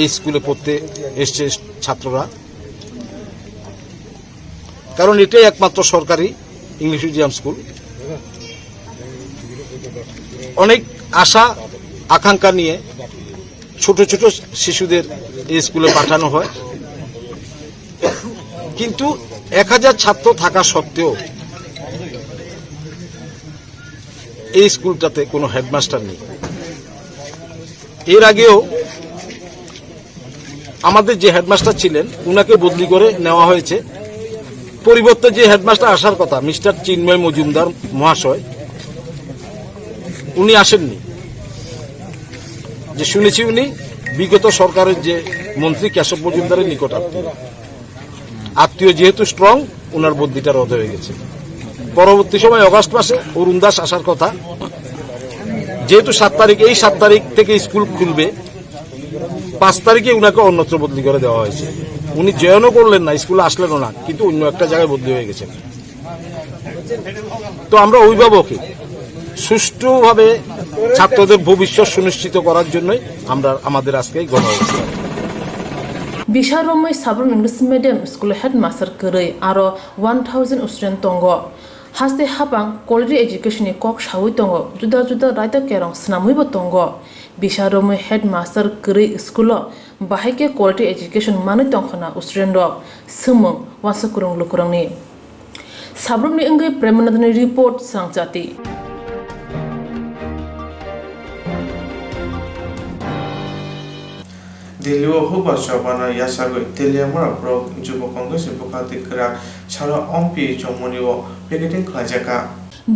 এই স্কুলে পড়তে এসছে ছাত্ররা, কারণ এটাই একমাত্র সরকারি ইংলিশ মিডিয়াম স্কুল। অনেক আশা আকাঙ্ক্ষা নিয়ে ছোট ছোট শিশুদের এই স্কুলে পাঠানো হয়, কিন্তু 1000 ছাত্র থাকা সত্ত্বেও এই স্কুলটাতে কোনো হেডমাস্টার নেই। এর আগেও আমাদের যে হেডমাস্টার ছিলেন উনাকে বদলি করে নেওয়া হয়েছে। পরিবর্তে যে হেডমাস্টার আসার কথা মিস্টার চিন্ময় মজুমদার মহাশয়, উনি আসেননি। যে শুনেছি উনি বিগত সরকারের যে মন্ত্রী কেশব মজুমদারের নিকট আত্মীয় যেহেতু স্ট্রং, ওনার বদলিটা রদ হয়ে গেছে। পরবর্তী সময় অগস্ট মাসে অরুণ দাস আসার কথা, যেহেতু 7 তারিখ, এই 7 তারিখ থেকে স্কুল খুলবে, 5 তারিখে উনাকে অন্যত্র বদলি করে দেওয়া হয়েছে। উনি জয়েনও করলেন না, স্কুলে আসলেনও না, কিন্তু অন্য একটা জায়গায় বদলি হয়ে গেছেন। তো আমরা অভিভাবকই সুষ্ঠুভাবে ছাত্রদের ভবিষ্যৎ সুনিশ্চিত করার জন্যই আমরা আমাদের আজকে এই গণঅবস্থান। বিশারময় Sabroom English medium school headmaster কरै आरो 1000 स्टुडेन्ट दङ। हास्ते हापां क्वालिटी एजुकेशननि कक सावै दङ, जुदा जुदा रायता केरं स्नामैबो दङ। बिशारमय हेडमास्टार करै स्कुल बाहायके क्वालिटी एजुकेशन मानै दंखना स्टुडेन्ट रक सोमों वासकुरं लुकुरंनि साबरुमनि अंगै प्रेमनदनि रिपोर्ट स्रांचाति। दिल्ली हुबा सभाना यासागै तेलियामरा ब्रक जुब कांग्रेस बुखाति करा छाला Ampi चमनिओ picketing खाजाका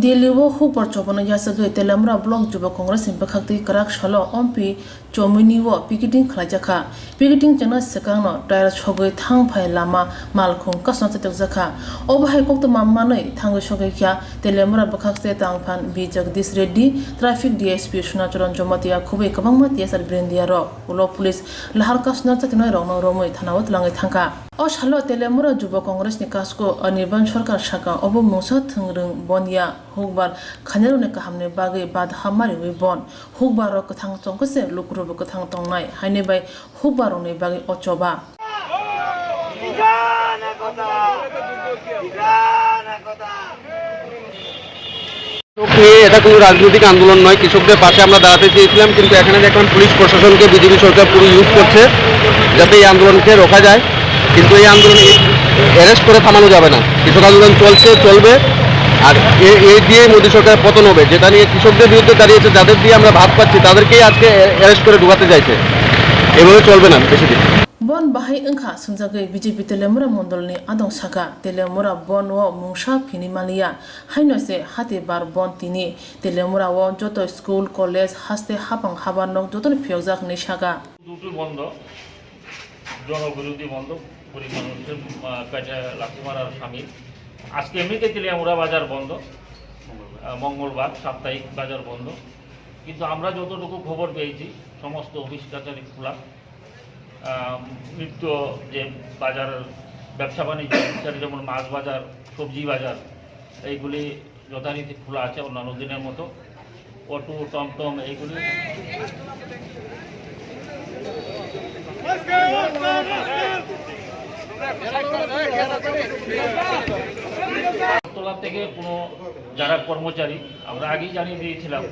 Delhi Hoover चबना यासागै तेलियामरा block जुब कांग्रेस बुखाति करा छाला अम्पी चमनिओ पिकेटिंग खाजाका पिकेटिंग जना सकांनो टायर छगै थांफाय लामा मालखुं कासना तजका अबहाय कोक्तमा मानै थांगै सगैख्या तेलियामरा बुखाते तांफान बि जगदीश रेड्डी ट्राफिक डीएसपी सुनाचरन जमातिया खुबै कबांमा टीएसआर ब्रेन्डिया रो उलो पुलिस लाहार कासना ततिनो रंनो रोमै थानावत लाङै थांका अ सालो तेलियामरा जुब कांग्रेसनि कासको अनिर्बान सरकार साका अब मुसा थंग्रों बनिया हुकबार खानेरने काहामने बागै बाधा मारिवै बन हुकबार कथां चंकसे लुकुरबो कथां तंनाय हायने बाय हुकबारने बागै अचबा এটা কোনো রাজনৈতিক আন্দোলন নয়, কৃষকদের পাশে আমরা দাঁড়াতে চেয়েছিলাম, কিন্তু এখানে দেখলাম পুলিশ প্রশাসনকে বিজেপি সরকার পুরো ইউজ করছে যাতে এই আন্দোলনকে রোকা যায়। কিন্তু এই আন্দোলন অ্যারেস্ট করে থামানো যাবে না, কৃষক আন্দোলন চলবে, আর এই দিয়ে মোদী সরকার পতন হবে, যেটা নিয়ে কৃষকদের বিরুদ্ধে দাঁড়িয়েছে, যাদের দিয়ে আমরা ভাত পাচ্ছি তাদেরকেই আজকে অ্যারেস্ট করে ঢুকাতে চাইছে। এভাবে চলবে না বেশি দিন। बन बाहाय अंखा संजागै बीजेपी तेलेमुरा मंडलनि आदं साका तेलेमुरा बन व मुंसा फिनि मालिया हाइनसे हाते बार बन तिनि तेलेमुरा व जत स्कुल कलेज हास्ते हापां हाबार नक जतन फियजाक नि साका দুটো বন্ধ, জনবিরোধী বন্ধ, গরিব মানুষের পেটে লাথি মারার সামিল। আজকে এমনিতে তেলিয়ামুড়া বাজার বন্ধ, মঙ্গলবার সাপ্তাহিক বাজার বন্ধ, কিন্তু আমরা যতটুকু খবর পেয়েছি সমস্ত অফিস কাছারি খোলা। নিত্য যে বাজার ব্যবসা বাণিজ্য যেমন মাছ বাজার, সবজি বাজার, এইগুলি যথারীতি খোলা আছে অন্যান্য দিনের মতো। অটো, টমটম এইগুলি তলা থেকে কোনো যারা কর্মচারী আমরা আগেই জানিয়ে দিয়েছিলাম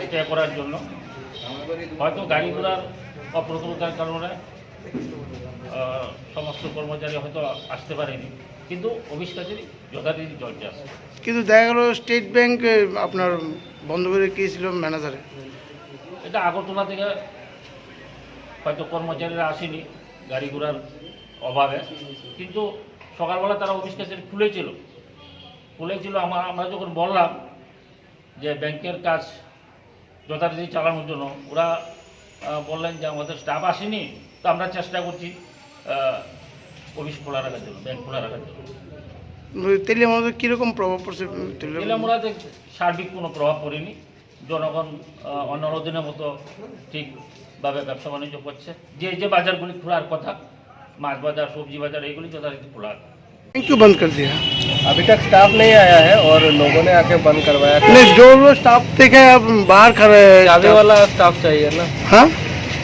এটা করার জন্য, হয়তো গাড়ি ঘোড়ার অপ্রতুলতার কারণে সমস্ত কর্মচারী হয়তো আসতে পারেনি, কিন্তু অফিস কাছারি যথারীতি চলছে আসে। কিন্তু দেখা গেল স্টেট ব্যাংক আপনার বন্ধ করে গিয়েছিল ম্যানেজারে। এটা আগরতলা থেকে হয়তো কর্মচারীরা আসেনি গাড়ি ঘোড়ার অভাবে, কিন্তু সকালবেলা তারা অফিস কাছারি খুলেছিল। আমরা যখন বললাম যে ব্যাংকের কাজ যথারীতি চালানোর জন্য, ওরা বললেন যে আমাদের স্টাফ আসেনি, তো আমরা চেষ্টা করছি অফিস খোলা রাখার জন্য, ব্যাংক খোলা রাখার জন্য। তেলিয়ামুড়াতে কীরকম প্রভাব পড়ছে? তেলিয়ামুড়াতে সার্বিক কোনো প্রভাব পড়েনি। জনগণ অন্যান্য দিনের মতো ঠিকভাবে ব্যবসা বাণিজ্য করছে। যে বাজারগুলি খোলার কথা, মাছ বাজার, সবজি बाजार এইগুলি যথারীতি খোলা। क्यों बंद कर दिया? अभी तक स्टाफ नहीं आया है और लोगों ने आके बंद करवाया। नहीं, जो स्टाफ देखे आप बाहर खड़े हैं, चाबी वाला स्टाफ चाहिए ना। हाँ,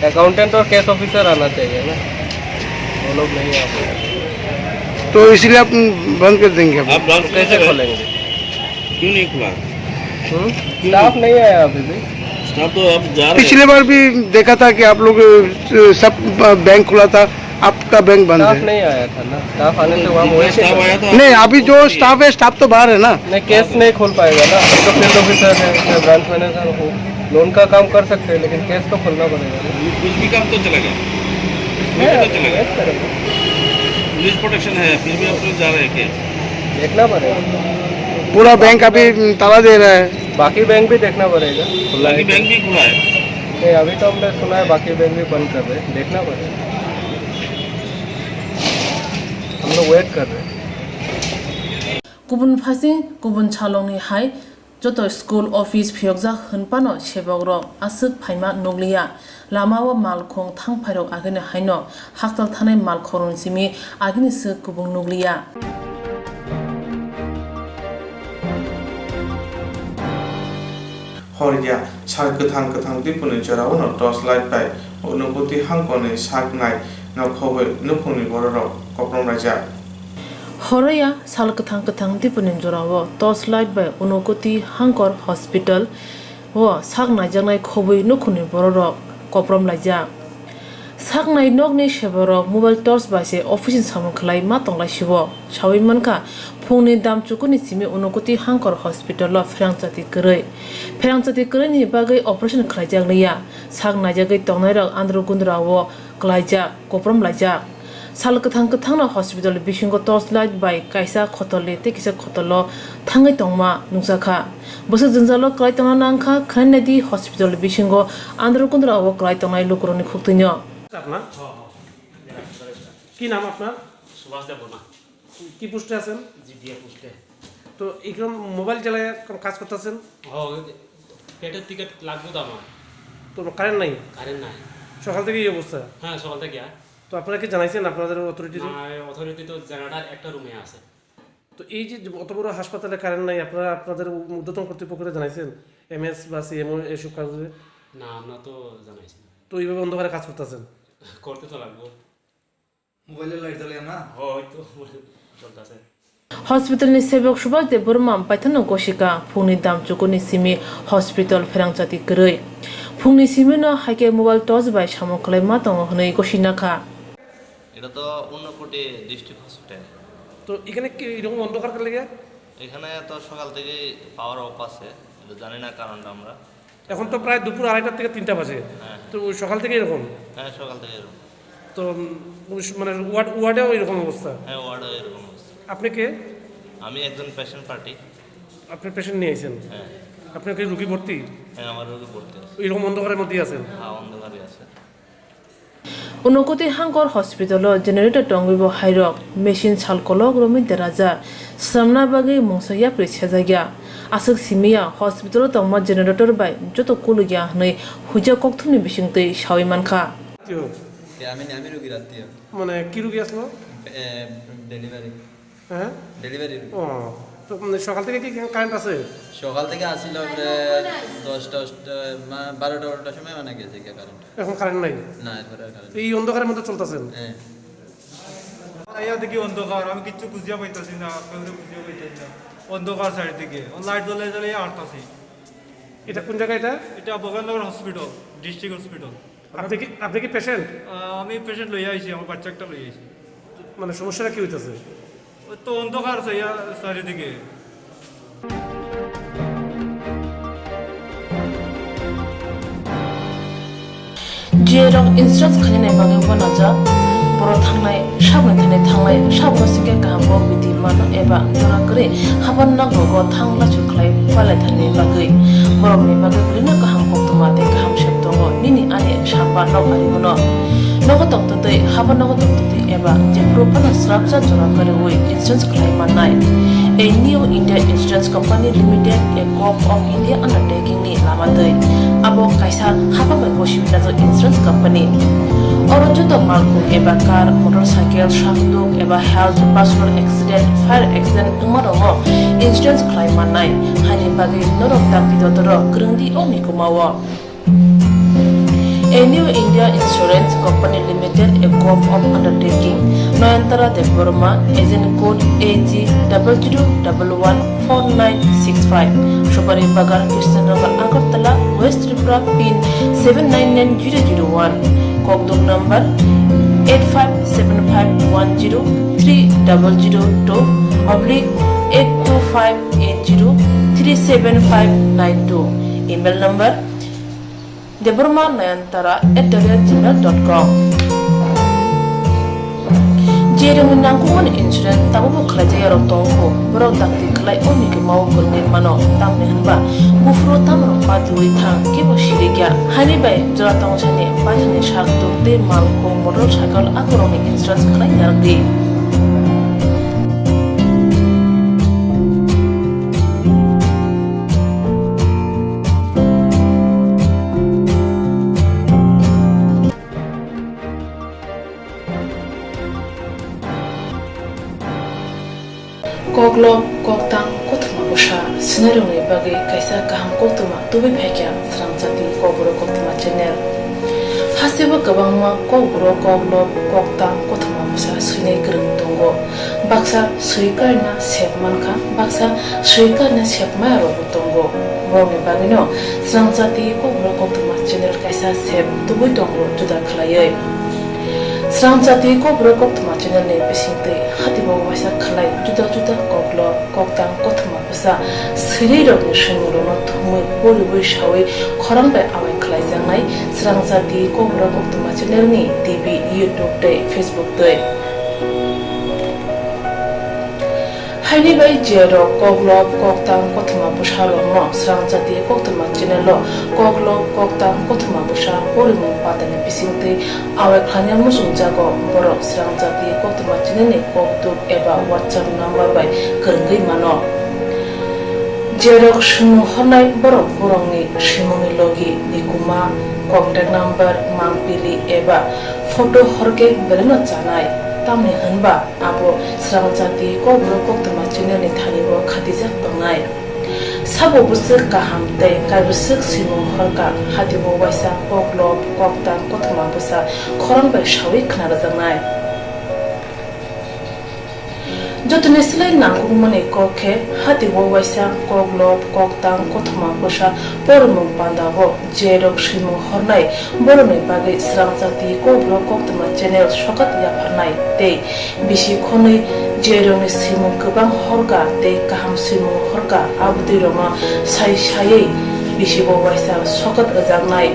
अकाउंटेंट और केस ऑफिसर आना चाहिए ना, वो लोग नहीं आ पाए तो इसलिए आप बंद कर देंगे। आप कैसे खोलेंगे? क्यों नहीं खुला? स्टाफ नहीं आया अभी भी। स्टाफ तो अब जा रहे पिछले बार भी देखा था कि आप लोग सब बैंक खुला था, आपका बैंक बंद स्टाफ है। नहीं आया था ना, स्टाफ आने से वहाँ नहीं, अभी जो स्टाफ है, स्टाफ तो बाहर है ना। नहीं, केस नहीं खोल पाएगा ना। तो फील्ड ऑफिसर है, ब्रांच मैनेजर हो, लोन का काम कर सकते हैं, लेकिन केस तो खोलना पड़ेगा। बिजली काम तो चला गया, पुलिस प्रोटेक्शन है, फिर भी आप लोग जा रहे हैं क्या? देखना पड़ेगा। पूरा बैंक अभी ताला दे रहा है। बाकी बैंक भी देखना पड़ेगा। बाकी बैंक भी खुला है? नहीं, अभी तो हमने सुना है बाकी बैंक भी बंद कर रहे हैं, देखना पड़ेगा। हम लोग वेट कर रहे हैं। गुबुन फारसे गुबुन सालंनि हाय जत स्कुल ऑफिस फियकजा होनपानो सेबogrok आसुक फाइमा नगलिया लामाव मालखं थांफायरक आगेनि हायनो हाक्ताल थानाय मालखरन सिमि आगेनि सो गुबुन नगलिया हरिया सार गोथां गोथां दिपुनि जरावनो टर्च लाइट बाय अनुभूति हांगकनि सागनाय नखबै नुफुंनि बरराव कक्रम राजा हरया साल गोथां गोथां दिपुनि जराव टर्च लाइट बाय अनुभूति हांकर हॉस्पिटल व सागनाय जनाय खबै नुखुनि बरराव कक्रम राजा सागनाय नगनि सेबरक मोबाइल टर्च बासे ऑफिस सामखलाय मा तंलायसिबो सावै मनका फुंनि दामचुकुनि सिमि अनुभूति हांकर हॉस्पिटल फ्रांचाति करैनि बागै ऑपरेशन खालायजागलिया सागनाय जागै तंनायरक आन्द्र गुन्द्राव क्लायजा कप्रम लायजा साल गोथां गोथांनो हॉस्पिटल बिसिंग टर्च लाइट बाय कायसा खतले तेकिसा खतलो थांगै तंमा नुजाखा बस जंजालो क्लाय तंना नांखा खननेदि हॉस्पिटल बिसिंग आन्द्र गुन्द्राव क्लाय तंनाय लोकरनि खुक्तिनो আপনার কি নাম আপনার? सुभाष देव वर्मा। কি পোস্টে আছেন? জিডিএ পোস্টে। তো এইরকম মোবাইল চালায় কাজ করতেছেন? পেটের টিকিট লাগবে তো আমার। তো কারেন্ট নাই? কারেন্ট নাই। সকাল থেকে এই অবস্থা? হ্যাঁ, সকাল থেকে। তো আপনারা কি জানাইছেন আপনাদের অথরিটি? অথরিটি তো জেনারেটার একটা রুমে আছে। তো এই যে অত বড় হাসপাতালে কারেন্ট নাই, আপনারা আপনাদের ঊর্ধ্বতন কর্তৃপক্ষকে জানাইছেন? এমএস বা সিএমও এসব কাজে? না, আমরা তো জানাইছি না। তো এইভাবে অন্ধকারে কাজ করতেছেন? করতে তো লাগবো। মোবাইলের লাইট জ্বালিয়ে না? হয়তো চলতেছে। हॉस्पिटलनि सेवक सुभाष देव वर्मा पाइथानो गोशिका फुंनि दामचुकुनि सिमि हॉस्पिटल फ्रांचाति करै फुंनि सिमिनो हाइके मोबाइल टर्च बाय सामखलाय मा दङ हनै गोशिनाखा এটা তো উন্নকোটি ডিস্ট্রিক্ট হসপিটাল। তো এখানে কি এরকম অন্ধকার কার লাগে? এখানে তো সকাল থেকে পাওয়ার অফ আছে, এটা জানি না কারণটা আমরা। এখন তো প্রায় দুপুর 2:30 থেকে 3টা বাজে। তো সকাল থেকে এরকম? হ্যাঁ, সকাল থেকে এরকম। তো মানে ওয়ার্ডেও এরকম অবস্থা? হ্যাঁ, ওয়ার্ডেও এরকম অবস্থা। আপনি কে? আমি একজন পেশেন্ট পার্টি। আপনি পেশেন্ট নিয়ে আইছেন? হ্যাঁ। আপনি কি রোগী ভর্তি? হ্যাঁ, আমার রোগী ভর্তি আছে। এরকম অন্ধকারের মধ্যে আছেন? হ্যাঁ, অন্ধকারে আছে। उनकोति हांकर हॉस्पिटल जनरेटर टंगैबो हाइरक मेशिन सालकलक रमि देराजा सामना बागै मंसया प्रेछाजाया आसक सिमिया हॉस्पिटल तंमा जनरेटर बाय जतो कुलुया हनै हुजा कक्थुनि बिसिंतै सावै मानखा আমি রোগী রাতিয়া। মানে কি রোগী আসলো? ডেলিভারি। হ্যাঁ, ডেলিভারি। ও, তো সকাল থেকে কি কারেন্ট আছে? সকাল থেকে আসছিল 10টা 12টার সময় মানে গেছে কি কারেন্ট। এখন কারেন্ট নাই? না, এরপরে কারেন্ট। এই অন্ধকারের মধ্যে চলতেছেন? হ্যাঁ। আইয়া দেখি অন্ধকার, আমি কিচ্ছু খুঁজিয়া পাইতাছি না, কেউ খুঁজিয়া পাইতাছি না। অন্ধকার সাইড থেকে লাইট জ্বলে জ্বলে আটতাছি। এটা কোন জায়গা? এটা বগানগর হসপিটাল, ডিস্ট্রিক্ট হসপিটাল। আপনি কি পেশেন্ট? আমি পেশেন্ট লইয়া আইছি, আমার বাচ্চা একটা লইয়া আইছি। মানে সমস্যাটা কি হইতাছে? ওই তো অন্ধকার চারিদিকে। जेरक इंस्ट्राक्ट खालायनाय बागै बनाजा बर' थांनाय साबनो थांनाय साबसिगे गाहामो बिदि मानो एबा जरा करे हाबान नांगौ थांला सुख्लाय पालाय थानाय बागै बर'नि बागै बिदिनो गाहाम कक्तमा दे गाहाम सेब दङ निनि आने साबा नाव आरिमोन nogo toktote haba nogo toktote eba je propana srapsa jora kare oi insurance claim manai a new India Insurance Company Limited a co-op of India undertaking ni lamadai abo kaisa haba bai boshi nazo insurance company oro joto malku eba car motorcycle shakduk eba health personal accident fire accident umarongo insurance claim manai hani bagi norok takpidotoro krungdi oni kumawo A new India Insurance Company Limited, a co-op of undertaking, Noyantara de Burma, agent code AG00114965, Shobari Bagar, Krishnagar, Agartala, West Tripura, PIN 799001, Kokborok number 857510-82580375592, email number debormanayantara@gmail.com. Jerung nangkungan insurance tabu kerja yang tongko berok takti kelai oni ke mau kerja mano tam nehanba bufro tam rompa diwi thang kibo shiriga hani bay jora tong chane pajane shak turte malko motorcycle akoroni insurance kelai yardi. Koklom, koktang, Koktwma usha, sinarungi bagi kaisa kaham Koktwma tubi bhekya Swrangchati Kokborok Koktwma channel. Hasiba kabangma Kokborok koklom, koktang, Koktwma usha sinai kereng tongo. Baksa suikarna sepmanka, baksa suikarna sepmaya robo tongo. Morni bagino Swrangchati Kokborok Koktwma channel kaisa sep tubi tongo juda khalayai. Swrangchati Kokborok Koktwma channel ne pesingte hatibo wasa khalai juda koklo koktang Koktwma usa siriro ni shinguro no thumui bori shawi khorang bai awai khalai jangai Swrangchati Kokborok Koktwma channel ni TV YouTube te Facebook te Haini bai jero koklop koktang Koktwma bushalo no Swrangchati Koktwma channel lo koklop koktang Koktwma busha bori mu patane pisingte awai khanya musung jago borok Swrangchati Koktwma channel ni koktuk eba WhatsApp number bai kerenggai mano jero shunu honai borok borongni shimoni logi nikuma contact number mangpili eba photo horke beleno janai tamni hanba abo Swrangchati Kokborok Koktwma channel ni thanibo khatijak tongnai sabo busur kaham tei kaibusuk simung horka hatibo waisa koklop koktang Koktwma busa khorang bai shawi khnarajangnai jotone silai nangkukmani kokhe hatibo waisa koklop koktang Koktwma busa pormung pandabo jerok simung hornai boroni bagi Swrangchati Kokborok Koktwma channel sokat yafarnai tei bisi khonui jeroni simung kubang horka tei kaham simung horka abudi roma sai bisi bo waisa sokat ajagnai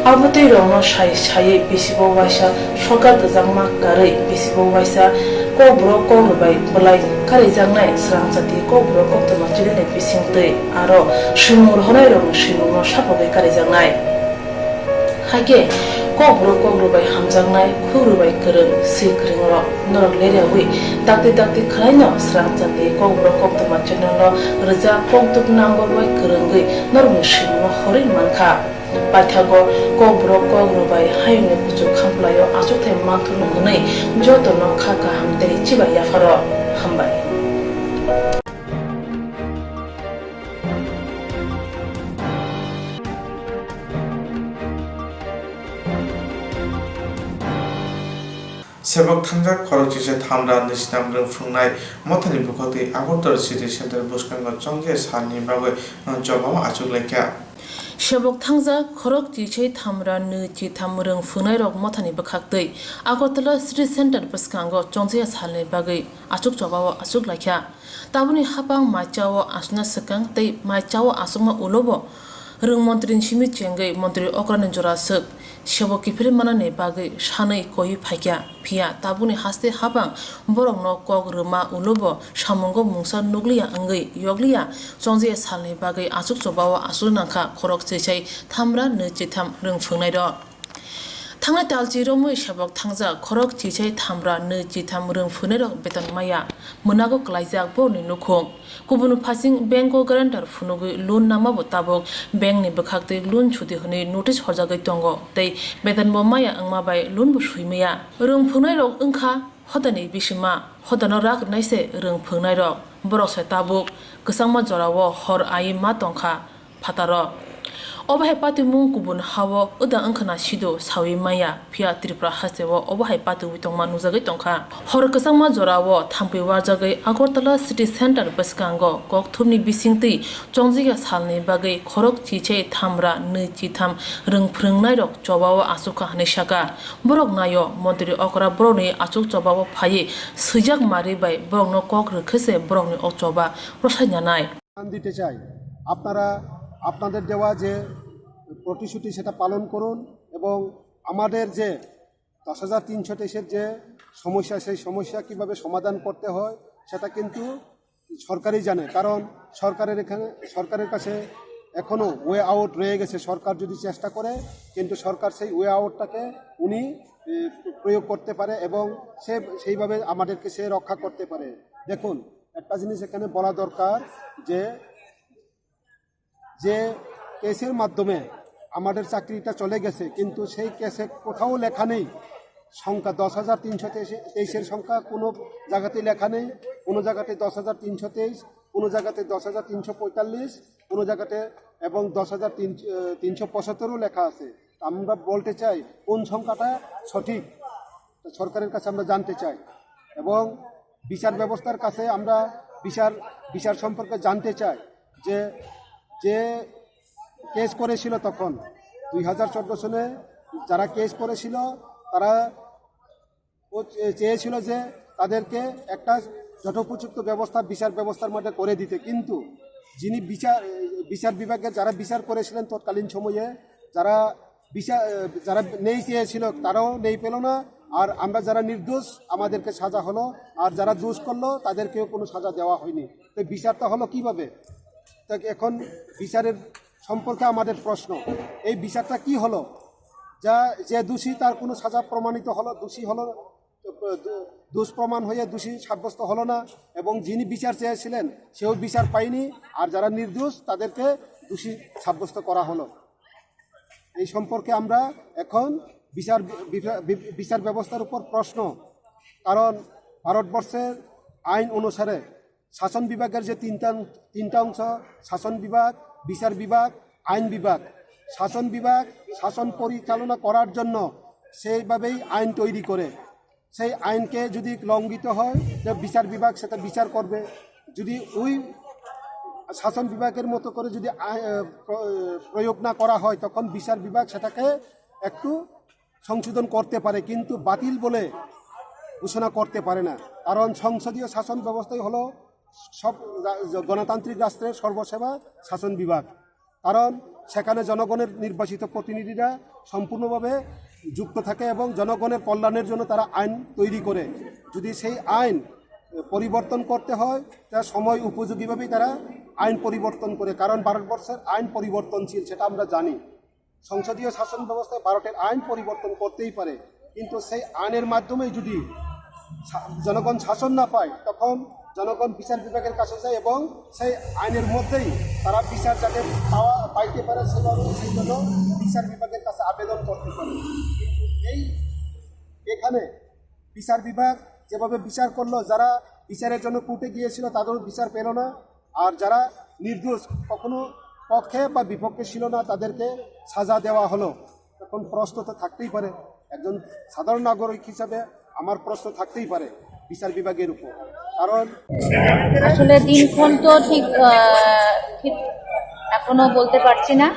abudi roma sai bisi bo waisa sokat ajangma karai bisi bo waisa Kokborok Kokborok bulai kari jangnai Swrangchati Kokborok Koktwma channel ni bisingtei aro simur honai roma simung sapogai kari jangnai hake Kokborok Kokborok hamjangnai khuru kereng si kerengro norok lerewi dakti khalaino Swrangchati Kokborok Koktwma channel lo reja koktuk number bai kerengai norok simung horin mankha Pathago Kokborok Kokborok hayune kuchu khamplayo asukthai mathunu hnai jotono khaka hamte chiba yafaro hambai sebok thangjak khorok chise thamra nistam rung phungnai mothani bukhoti Agartala City Center buskango chongje salni bagoi jobam achuk lekya Shabok thangja khorok chise thamra nu chi thamrung phunai rok mothani bukhaktei Agartala City Center buskango chongje salni bagoi achuk jobam achuk lekya tabuni hapang maichawo asna sakang tei maichawo asuma ulobo rung mantrin simi chengai mantri okrane jora suk sebo kifre manane bagai sanai koi phaikya phia tabuni haste habang borok no kok ruma ulobo samungo mungsa nuglia angai yoglia chongje salni bagai asuk chobawa asunangkha khorok chechai thamra ne chitham rung phungnai ro थांनाय दालजिरोमै साबक थांजा खरक चिचै थामब्रा नै जिथाम रों फुनेरक बेतन माया मोनागो क्लाइजाक बरनि नुखं गुबुन फासिं बेंको गारेन्टार फुनुगै loan नामाबो ताबक बेंकनि बखाक्तै loan छुदि हनै notice हरजागै दंग तै बेतन बो माया अंमाबाय लोन बो सुइमैया रों फुनाय रक ओंखा हदानि बिसिमा हदानो राग नायसे रों फुनाय रक बरक ताबक गोसांमा जरावो हर आइ मा दंखा फातार Obahai patu mung kubun hawo uda angkana sido sawi maya pia tripura hasewo obahai patu witong manuzagai tongkha hor kasangma jorawo thampi warjagai Agartala City Center baskango Koktwmni bisingti chongjiga salni bagai khorok chichei thamra nei chitham rung phringnai rok chobawo asuka hanai saka borok nayo mantri okra borokni achuk chobawo phai suijak mari bai borokno kok rkhese borokni okchoba prosajnanai দিতে চাই আপনারা আপনাদের দেওয়া যে প্রতিশ্রুতি সেটা পালন করুন এবং আমাদের যে 10,323 যে সমস্যা সেই সমস্যা কিভাবে সমাধান করতে হয় সেটা কিন্তু সরকারই জানে কারণ সরকারের কাছে এখনো ওয়ে আউট রয়ে গেছে সরকার যদি চেষ্টা করে কিন্তু সরকার সেই ওয়ে আউটটাকে উনি প্রয়োগ করতে পারে এবং সেইভাবে আমাদেরকে সে রক্ষা করতে পারে দেখুন একটা জিনিস এখানে বলা দরকার যে কেসের মাধ্যমে আমাদের চাকরিটা চলে গেছে কিন্তু সেই কেসে কোথাও লেখা নেই সংখ্যা 10,323 সংখ্যা কোনো জায়গাতেই লেখা নেই কোনো জায়গাতে 10,323 কোনো জায়গাতে 10,345 কোনো জায়গাতে এবং 10,375 লেখা আছে আমরা বলতে চাই কোন সংখ্যাটা সঠিক সরকারের কাছে আমরা জানতে চাই এবং বিচার ব্যবস্থার কাছে আমরা বিচার সম্পর্কে জানতে চাই যে কেস করেছিল তখন 2014 সালে যারা কেস করেছিল তারা চেয়েছিল যে তাদেরকে একটা যথোপযুক্ত ব্যবস্থা বিচার ব্যবস্থার মধ্যে করে দিতে কিন্তু যিনি বিচার বিভাগে যারা বিচার করেছিলেন তৎকালীন সময়ে যারা নেই চেয়েছিল তারাও নেই পেল না আর আমরা যারা নির্দোষ আমাদেরকে সাজা হলো আর যারা দোষ করলো তাদেরকেও কোনো সাজা দেওয়া হয়নি তো বিচারটা হলো কিভাবে এখন বিচারের সম্পর্কে আমাদের প্রশ্ন এই বিচারটা কি হলো যে দোষী তার কোনো সাজা প্রমাণিত হলো দোষী হলো দোষ প্রমাণ হয়ে দোষী সাব্যস্ত হলো না এবং যিনি বিচার চেয়েছিলেন সেও বিচার পায়নি আর যারা নির্দোষ তাদেরকে দোষী সাব্যস্ত করা হলো এই সম্পর্কে আমরা এখন বিচার ব্যবস্থার উপর প্রশ্ন কারণ ভারতবর্ষের আইন অনুসারে শাসন বিভাগের যে তিনটা অংশ শাসন বিভাগ বিচার বিভাগ আইন বিভাগ শাসন বিভাগ শাসন পরিচালনা করার জন্য সেইভাবেই আইন তৈরি করে সেই আইনকে যদি লঙ্ঘিত হয় যে বিচার বিভাগ সেটা বিচার করবে যদি ওই শাসন বিভাগের মতো করে যদি প্রয়োগ না করা হয় তখন বিচার বিভাগ সেটাকে একটু সংশোধন করতে পারে কিন্তু বাতিল বলে ঘোষণা করতে পারে না কারণ সংসদীয় শাসন ব্যবস্থাই হলো সব গণতান্ত্রিক রাষ্ট্রের সর্বসেবা শাসন বিভাগ কারণ সেখানে জনগণের নির্বাচিত প্রতিনিধিরা সম্পূর্ণভাবে যুক্ত থাকে এবং জনগণের কল্যাণের জন্য তারা আইন তৈরি করে যদি সেই আইন পরিবর্তন করতে হয় তা সময় উপযোগীভাবেই তারা আইন পরিবর্তন করে কারণ ভারতবর্ষের আইন পরিবর্তনশীল সেটা আমরা জানি সংসদীয় শাসন ব্যবস্থায় ভারতের আইন পরিবর্তন করতেই পারে কিন্তু সেই আইনের মাধ্যমে যদি জনগণ শাসন না পায় তখন জনগণ বিচার বিভাগের কাছে যায় এবং সেই আইনের মধ্যেই তারা বিচার যাতে পাইতে পারে সেই জন্য বিচার বিভাগের কাছে আবেদন করতে পারে এখানে বিচার বিভাগ যেভাবে বিচার করলো যারা বিচারের জন্য কোর্টে গিয়েছিল তাদেরও বিচার পেল না আর যারা নির্দোষ কখনো পক্ষে বা বিপক্ষে ছিল না তাদেরকে সাজা দেওয়া হলো তখন প্রশ্ন তো থাকতেই পারে একজন সাধারণ নাগরিক হিসাবে আমার প্রশ্ন থাকতেই পারে বিচার বিভাগের উপর কারণ আসলে দিনক্ষণ তো ঠিক এখনো বলতে পারছি না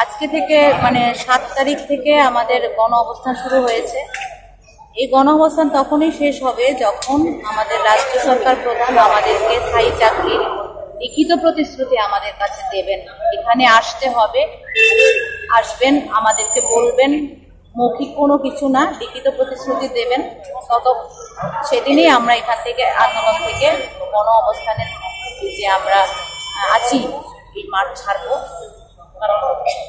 আজকে থেকে মানে 7 তারিখ থেকে আমাদের গণ অবস্থান শুরু হয়েছে এই গণ অবস্থান তখনই শেষ হবে যখন আমাদের রাজ্য সরকার প্রধান আমাদেরকে স্থায়ী চাকরির লিখিত লিখিত প্রতিশ্রুতি আমাদের কাছে দেবেন। এখানে আসতে হবে, আসবেন, আমাদেরকে বলবেন, মৌখিক কোনো কিছু না, লিখিত প্রতিশ্রুতি দেবেন। সেদিনই আমরা এখান থেকে আন্দোলন থেকে গণ অবস্থানের যে আমরা আছি এই মাঠ ছাড়বো। কারণ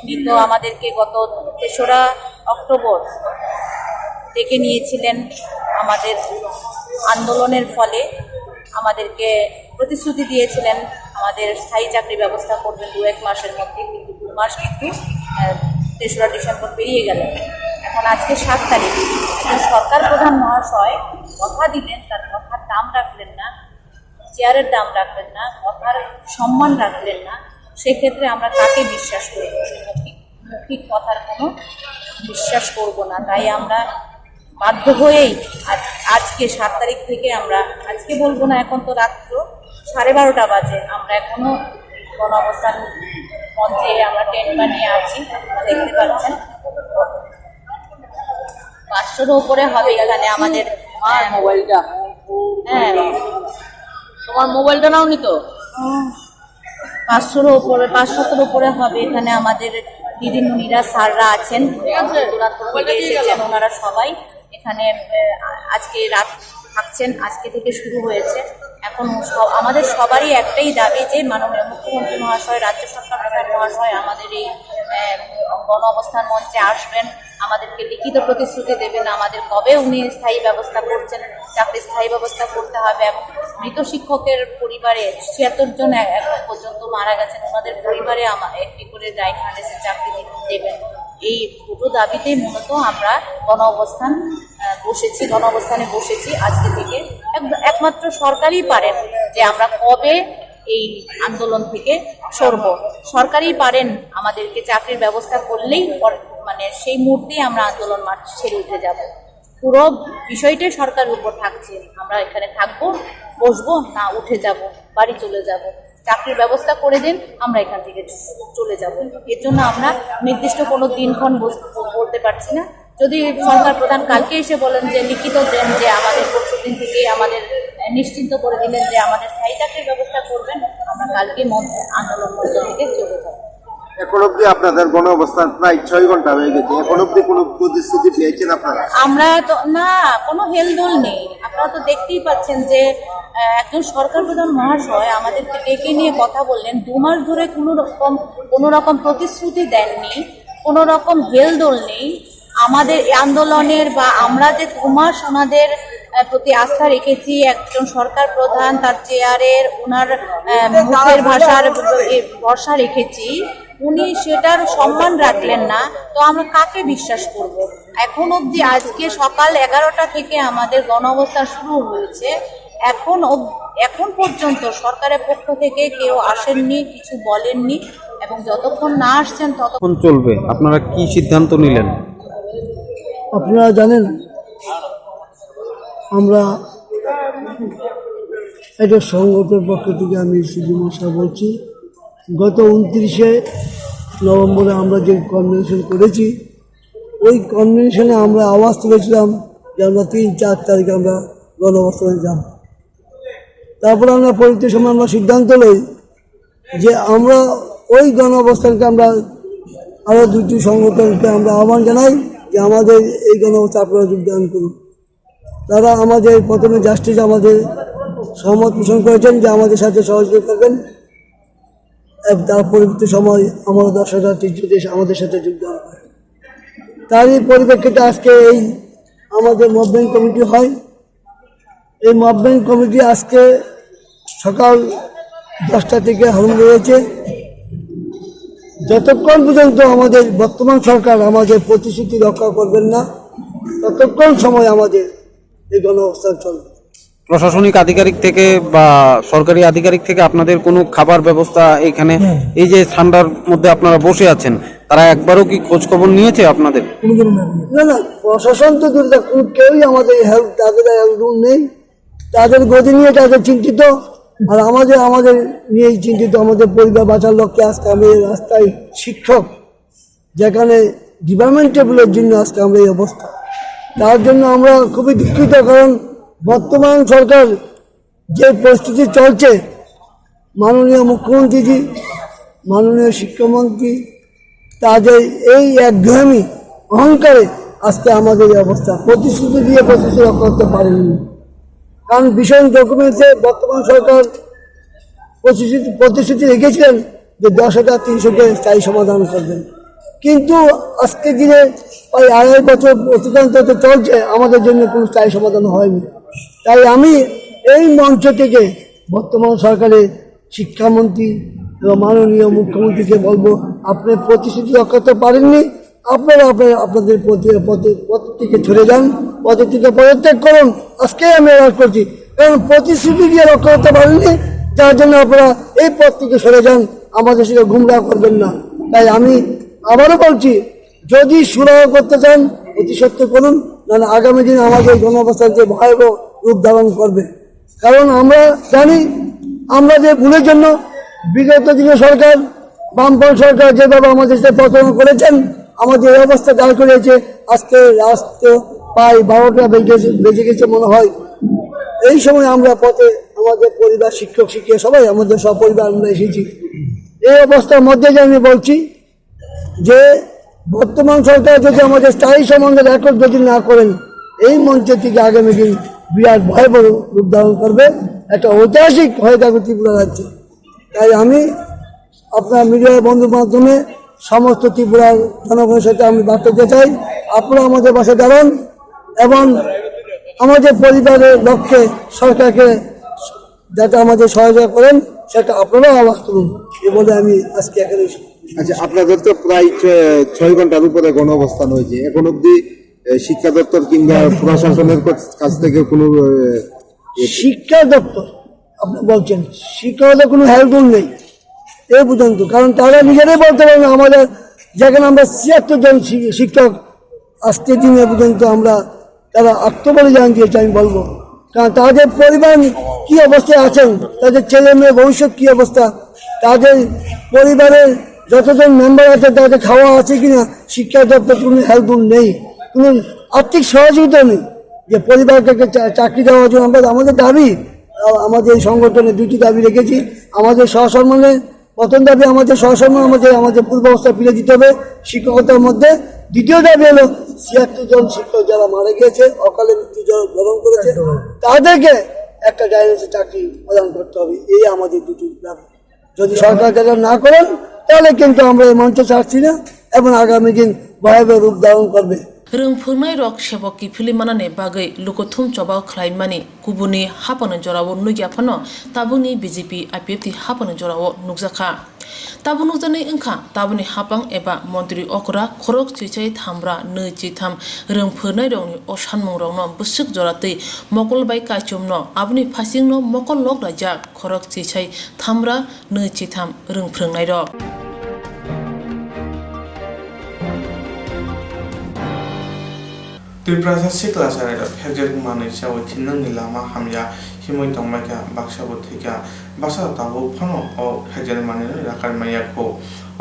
উনি তো আমাদেরকে গত ৩রা অক্টোবর ডেকে নিয়েছিলেন আমাদের আন্দোলনের ফলে, আমাদেরকে প্রতিশ্রুতি দিয়েছিলেন আমাদের স্থায়ী চাকরি ব্যবস্থা করবেন ২-১ মাসের মধ্যে, কিন্তু ২ মাস কিন্তু ৩রা ডিসেম্বর পেরিয়ে গেল। এখন আজকে ৭ তারিখ, সরকার প্রধান মহাশয় কথা দিলেন, তার কথার দাম রাখলেন না, চেয়ারের দাম রাখলেন না, কথার সম্মান রাখলেন না। সেক্ষেত্রে আমরা কাকে বিশ্বাস করব? মৌখিক কথার কোনো বিশ্বাস করব না। তাই আমরা বাধ্য হয়েই আজকে ৭ তারিখ থেকে আমরা, আজকে বলবো না, এখন তো রাত্র 12:30 বাজে, আমরা এখনো গণ অবস্থান মঞ্চে আমরা টেন্ট বানিয়ে আছি, দেখতে পাচ্ছেন। 500-র উপরে হবে এখানে আমাদের। মোবাইলটা, হ্যাঁ তোমার মোবাইলটা নাও নি তো। 500-র উপরে, 500-র উপরে হবে এখানে আমাদের দিদিমণিরা, স্যাররা আছেন, দূরান্ত থেকে এসেছেন, ওনারা সবাই এখানে আজকে রাত থাকছেন। আজকে থেকে শুরু হয়েছে। এখন আমাদের সবারই একটাই দাবি যে মাননীয় মুখ্যমন্ত্রী মহাশয়, রাজ্য সরকার প্রধান মহাশয় আমাদের এই গণ অবস্থান মঞ্চে আসবেন, আমাদেরকে লিখিত প্রতিশ্রুতি দেবেন আমাদের কবে উনি স্থায়ী ব্যবস্থা করছেন, চাকরি স্থায়ী ব্যবস্থা করতে হবে। এবং মৃত শিক্ষকের পরিবারে ৭৬ জন এখন পর্যন্ত মারা গেছেন, ওনাদের পরিবারে একটি করে জয়েন্ট হার্নেসে চাকরি দেবেন। এই দুটো দাবিতে মূলত আমরা গণ অবস্থানে বসেছি আজকে থেকে। একমাত্র সরকারই পারেন যে আমরা কবে এই আন্দোলন থেকে সরব। সরকারই পারেন আমাদেরকে চাকরির ব্যবস্থা করলেই, মানে সেই মুহূর্তেই আমরা আন্দোলন মাঠ ছেড়ে উঠে যাব। পুরো বিষয়টাই সরকারের উপর থাকছে। আমরা এখানে থাকবো, বসবো না, উঠে যাব, বাড়ি চলে যাব। চাকরির ব্যবস্থা করে দিন, আমরা এখান থেকে চলে যাব। এর জন্য আমরা নির্দিষ্ট কোনো দিনক্ষণ বলতে পারছি না। যদি সরকার প্রধান কালকে এসে বলেন যে লিখিত দেন যে আমাদের পরশুদিন থেকেই আমাদের নিশ্চিন্ত করে দিলেন যে আমাদের স্থায়ী চাকরির ব্যবস্থা করবেন, আমরা কালকে আন্দোলন মঞ্চ থেকে চলে যাব। এখন অব্দি আপনাদের গণ অবস্থান প্রায় ৬ ঘন্টা হয়ে গেছে, এখন অব্দি কোনো প্রতিশ্রুতি পেয়েছেন আপনারা? আমরা তো না, কোনো হেলদোল নেই। আপনারা তো দেখতেই পাচ্ছেন যে একজন সরকার প্রধান মহাশয় আমাদেরকে ডেকে নিয়ে কথা বললেন। ২ মাস ধরে কোনো রকম প্রতিশ্রুতি দেননি, কোনো রকম হেলদোল নেই আমাদের এই আন্দোলনের, বা আমরা যে ২ মাস ওনাদের প্রতি আস্থা রেখেছি, একজন সরকার প্রধান, তার চেয়ারের, ওনার মুখের ভাষার ভরসা রেখেছি, উনি সেটার সম্মান রাখলেন না। তো আমরা কাকে বিশ্বাস করব? এখন অবধি আজকে সকাল 11টা থেকে আমাদের গণ অবস্থান শুরু হয়েছে, এখন পর্যন্ত সরকারের পক্ষ থেকে কেউ আসেননি, কিছু বলেননি, এবং যতক্ষণ না আসছেন ততক্ষণ চলবে। আপনারা কি সিদ্ধান্ত নিলেন? আপনারা জানেন আমরা এটা সংগঠনের পক্ষ থেকে আমি সুজিমশা বলছি। গত 29শে নভেম্বরে আমরা যে কনভেনশন করেছি, ওই কনভেনশনে আমরা আওয়াজ তুলেছিলাম যে আমরা 3-4 তারিখে আমরা গণ অবস্থানে যাব। তারপরে আমরা পরবর্তী সময় আমরা সিদ্ধান্ত লই যে আমরা ওই গণ অবস্থানকে আমরা আরও 2টি সংগঠনকে আমরা আহ্বান জানাই যে আমাদের এই গণ অবস্থা আপনারা যোগদান করুন। তারা আমাদের প্রথমে জাস্টিস আমাদের সহমত পোষণ করেছেন যে আমাদের সাথে সহযোগিতা করবেন। তার পরবর্তী সময় আমরা 10,000 দেশ আমাদের সাথে যোগদান করে। তারই পরিপ্রেক্ষিতে আজকে এই আমাদের মুভমেন্ট কমিটি হয়। এই মুভমেন্ট কমিটি আজকে সকাল 10টা থেকে হারুন রয়েছে। যতক্ষণ পর্যন্ত আমাদের বর্তমান সরকার আমাদের প্রতিশ্রুতি রক্ষা করবেন না, ততক্ষণ সময় আমাদের এই গণ অবস্থান চলবে। প্রশাসনিক আধিকারিক থেকে বা সরকারি আধিকারিক থেকে আপনাদের কোনো খাবার ব্যবস্থা এখানে, এই যে ঠান্ডার মধ্যে আপনারা বসে আছেন, তারা একবারও কি খোঁজ খবর নিয়েছে আপনাদের? না না, প্রশাসন তো দূরে, কেউই আমাদের হেল্প, তাদের রুল নেই, তাদের গতি নিয়ে তাদের চিন্তিত, আর আমাদের নিয়েই চিন্তিত। আমাদের পরিবার বাঁচার লক্ষ্যে আজকে আমি রাস্তায় শিক্ষক, যেখানে ডিপার্টমেন্ট টেবিলের জন্য আজকে আমরা এই অবস্থা। তার জন্য আমরা খুবই দুঃখিত, কারণ বর্তমান সরকার যে পরিস্থিতি চলছে, মাননীয় মুখ্যমন্ত্রীজি, মাননীয় শিক্ষামন্ত্রী, তাদের এই একঘেয়েমি অহংকারে আজকে আমাদের এই অবস্থা। প্রতিশ্রুতি দিয়ে প্রতিশ্রুতি রক্ষা করতে পারেননি। কারণ ভীষণ ডকুমেন্টসে বর্তমান সরকার প্রতিশ্রুতি রেখেছিলেন যে 10,300-কে স্থায়ী সমাধান করবেন, কিন্তু আজকের দিনে প্রায় 2.5 বছর অতিক্রান্ত হতে চলছে, আমাদের জন্য কোনো স্থায়ী সমাধান হয়নি। তাই আমি এই মঞ্চ থেকে বর্তমান সরকারের শিক্ষামন্ত্রী এবং মাননীয় মুখ্যমন্ত্রীকে বলবো, আপনি প্রতিশ্রুতি রক্ষা করতে পারেননি, আপনারা আপনাদের পদ থেকে সরে যান, পদের থেকে পদত্যাগ করুন। আজকে আমি অ্যালার্ট করছি, কারণ প্রতিশ্রুতি দিয়ে রক্ষা করতে পারেননি, যার জন্য আপনারা এই পদ থেকে সরে যান, আমাদের সঙ্গে গুমরাহ করবেন না। তাই আমি আবারও বলছি, যদি সুরাহ করতে চান অতি সত্য করুন, নাহলে আগামী দিন আমাদের গণঅবস্থানকে ভয়াবহ রূপ ধারণ করবে। কারণ আমরা জানি, আমরা যে ভুলের জন্য বিগত দিনে সরকার, বামপন্থী সরকার যেভাবে আমাদের সাথে প্রতারণা করেছেন, আমাদের এই অবস্থা দাঁড় করিয়েছে। আজকে রাস্ত প্রায় 12টা বেজে গেছে মনে হয়। এই সময় আমরা পথে আমাদের পরিবার, শিক্ষক শিক্ষিকা সবাই আমাদের সপরিবার আমরা এসেছি। এই অবস্থার মধ্যে যে আমি বলছি যে বর্তমান সরকার যদি আমাদের স্থায়ী সমাধানের রেকর্ড যদি না করেন, এই মঞ্চের থেকে আগামী দিন বিরাট ভয়াবহ রূপ ধারণ করবে, একটা ঐতিহাসিক হয়ে যাবে ত্রিপুরা রাজ্যে। তাই আমি আপনার মিডিয়ার বন্ধুর মাধ্যমে সমস্ত ত্রিপুরার জনগণের সাথে আমি বার্তা দিতে চাই, আপনারা আমাদের পাশে দাঁড়ান এবং আমাদের পরিবারের লক্ষ্যে সরকারকে যাতে আমাদের সহযোগিতা করেন, সেটা আপনারাও আওয়াজ তুলুন। এ বলে আমি আজকে এখানে। আচ্ছা, আপনাদের তো প্রায় 6 ঘন্টার উপরে গণঅবস্থান হয়েছে, এখন অব্দি শিক্ষা দপ্তর কিংবা প্রশাসনের কাছ থেকে কোনো শিক্ষা দপ্তর আপনি বলছেন, শিক্ষা দপ্তর কোনো হেল্প নেই এ পর্যন্ত। কারণ তারা নিজেরাই বলতে পারেন, আমাদের যেখানে আমরা 76 জন শিক্ষক আজকের দিনে পর্যন্ত আমরা তারা আত্মবলিদান দিয়েছে আমি বলবো। কারণ তাদের পরিবার কি অবস্থায় আছেন, তাদের ছেলে মেয়ে ভবিষ্যৎ কি অবস্থা, তাদের পরিবারের যতজন মেম্বার আছে তাদের খাওয়া আছে কিনা, শিক্ষা দপ্তর কোনো হেল্প নেই, কোনো আর্থিক সহযোগিতা নেই যে পরিবারকে চাকরি দেওয়ার জন্য। আমরা আমাদের দাবি, আমাদের এই সংগঠনে 2টি দাবি রেখেছি। আমাদের সহসম্মানে প্রথম দাবি, আমাদের সহসম্মান আমাদের পূর্বাবস্থা ফিরে দিতে হবে শিক্ষকতার মধ্যে। দ্বিতীয় দাবি হলো 76 জন শিক্ষক যারা মারা গিয়েছে, অকালে মৃত্যু বরণ করেছে, তাদেরকে একটা ডাইরেক্ট চাকরি প্রদান করতে হবে। এই আমাদের 2টি দাবি। যদি সরকার যারা না করেন, তাহলে কিন্তু আমরা এই মঞ্চ ছাড়ছি না এবং আগামী দিন ভয়াবহ রূপ ধারণ করবে। रोंफोरनाय रक सेबक फिलिमानाने बागै लुकथुम चबाव खालायमानि गुबुननि हापानो जराव नुग्याफानो ताबुनि बीजेपी आईपीएफटी हापानो जराव नुगजाखा ताबु नुजानाय ओंखा ताबुनि हापां एबा मन्त्रि अकरा खरक चिचाय थामब्रा नै चिथाम रोंफोरनाय रंनि असानमुं रंनो बुसुक जरातै मकलबाय काचुमनो आबुनि फासिंनो मकल लक राजा खरक चिचाय थामब्रा नै चिथाम रोंफोरनाय रक त्रिपुरा सिक्लासार फेजर मानैसा थिनंनि लामा हामया हिमय तंबायका बाक्साबो थैका बासा ताबो फनो अ फेजर माने राखार मायाखौ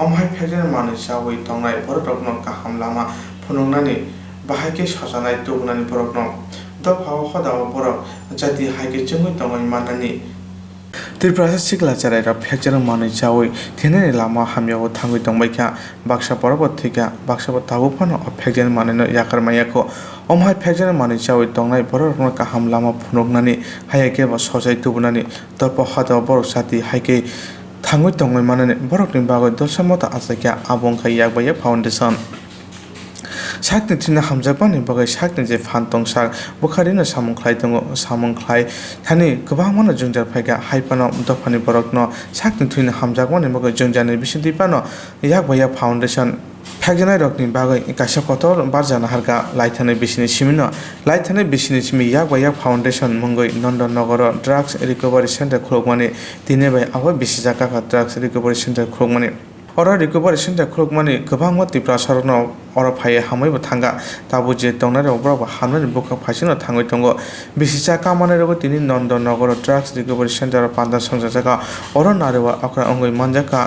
अमहाय फेजर मानैसा वै तंनाय बरतकनो काहाम लामा फुनुंनानै बाहायके सजानाय तोगनानि बरकनो दफाव खदाव बरक जाति हायके चंगै तंगाय माननानि त्रिपुरा सिक्लासार फेजर मानैसा वै थिनंनि लामा हामयाव थांगै तंबायका बाक्सा बरबो थैका बाक्साबो ताबो फनो अ फेजर माने राखार मायाखौ अमहाय फेजर मानैसा वै तंनाय बरकनो काहाम लामा फुनुंनानै हायके बा सजाय तोगनानि दफा खदाव बरक जाति हायके थांगै तंगाय माननानि बरकनि बागै दसमता आसायका आबंखाय यागबाय फाउन्डेसन साकनि थिना हामजाकबानि बागै साकनि जे फानतंग साक बुखारिनो सामुंख्लाय दङ सामुंख्लाय थानि गोबां मानो जोंजार फायगा हायपानो दफानि बरकनो साकनि थिना हामजाकबानि बागै जोंजानि बिसिदिपानो यागबाय फाउन्डेसन फेजनाय रकनि बागै कासा कतर बारजाना हारगा लाइथानै बिसिनि सिमिनो लाइथानै बिसिनि सिमि यागबाय फाउन्डेसन मंगै नन्दननगर ड्राग्स रिकभारि सेन्टार खुलगमानि दिनै बाय आवा बिसिजाका ड्राग्स रिकभारि सेन्टार खुलगमानि अरा रिकभारि सेन्टार खुलगमानि गोबां त्रिपुरा सरनो अरा फाये हामैबो थांगा ताबु जे तंनाय रबराबो हामनानि बुका फासिनो थाङै दङ बिसिजाका माने रबो दिनै नन्दननगर ड्राग्स रिकभारि सेन्टार पान्दा संजाजाका अरा नारेवा अक्रा अंगै मानजाका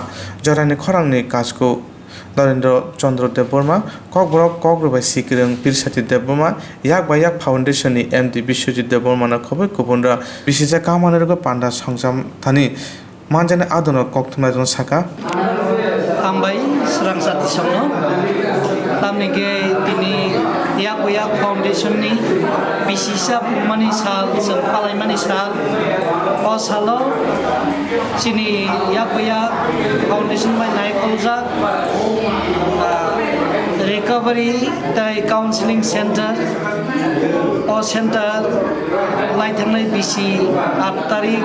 जरानि खरांनि काजखौ नरेन्द्र चंद्र देवबर्मा ककबरक ककब्रबाय सिकिरं पिरसाति देवबर्मा यागबाय फाउन्डेसननि एमडी विश्वजित देवबर्मानो खबै गुबुनरा बिसिजा कामानेरगो पान्डा संजाम थानि manjane adono Koktwma jon saka Ambai Swrangchati songno tamnike tini yak foundation ni bisisa mani sal seng palai mani sal o salo sini yak foundation mai nai kolja recovery tai counseling center o center lai thangnai bisi 8 tarik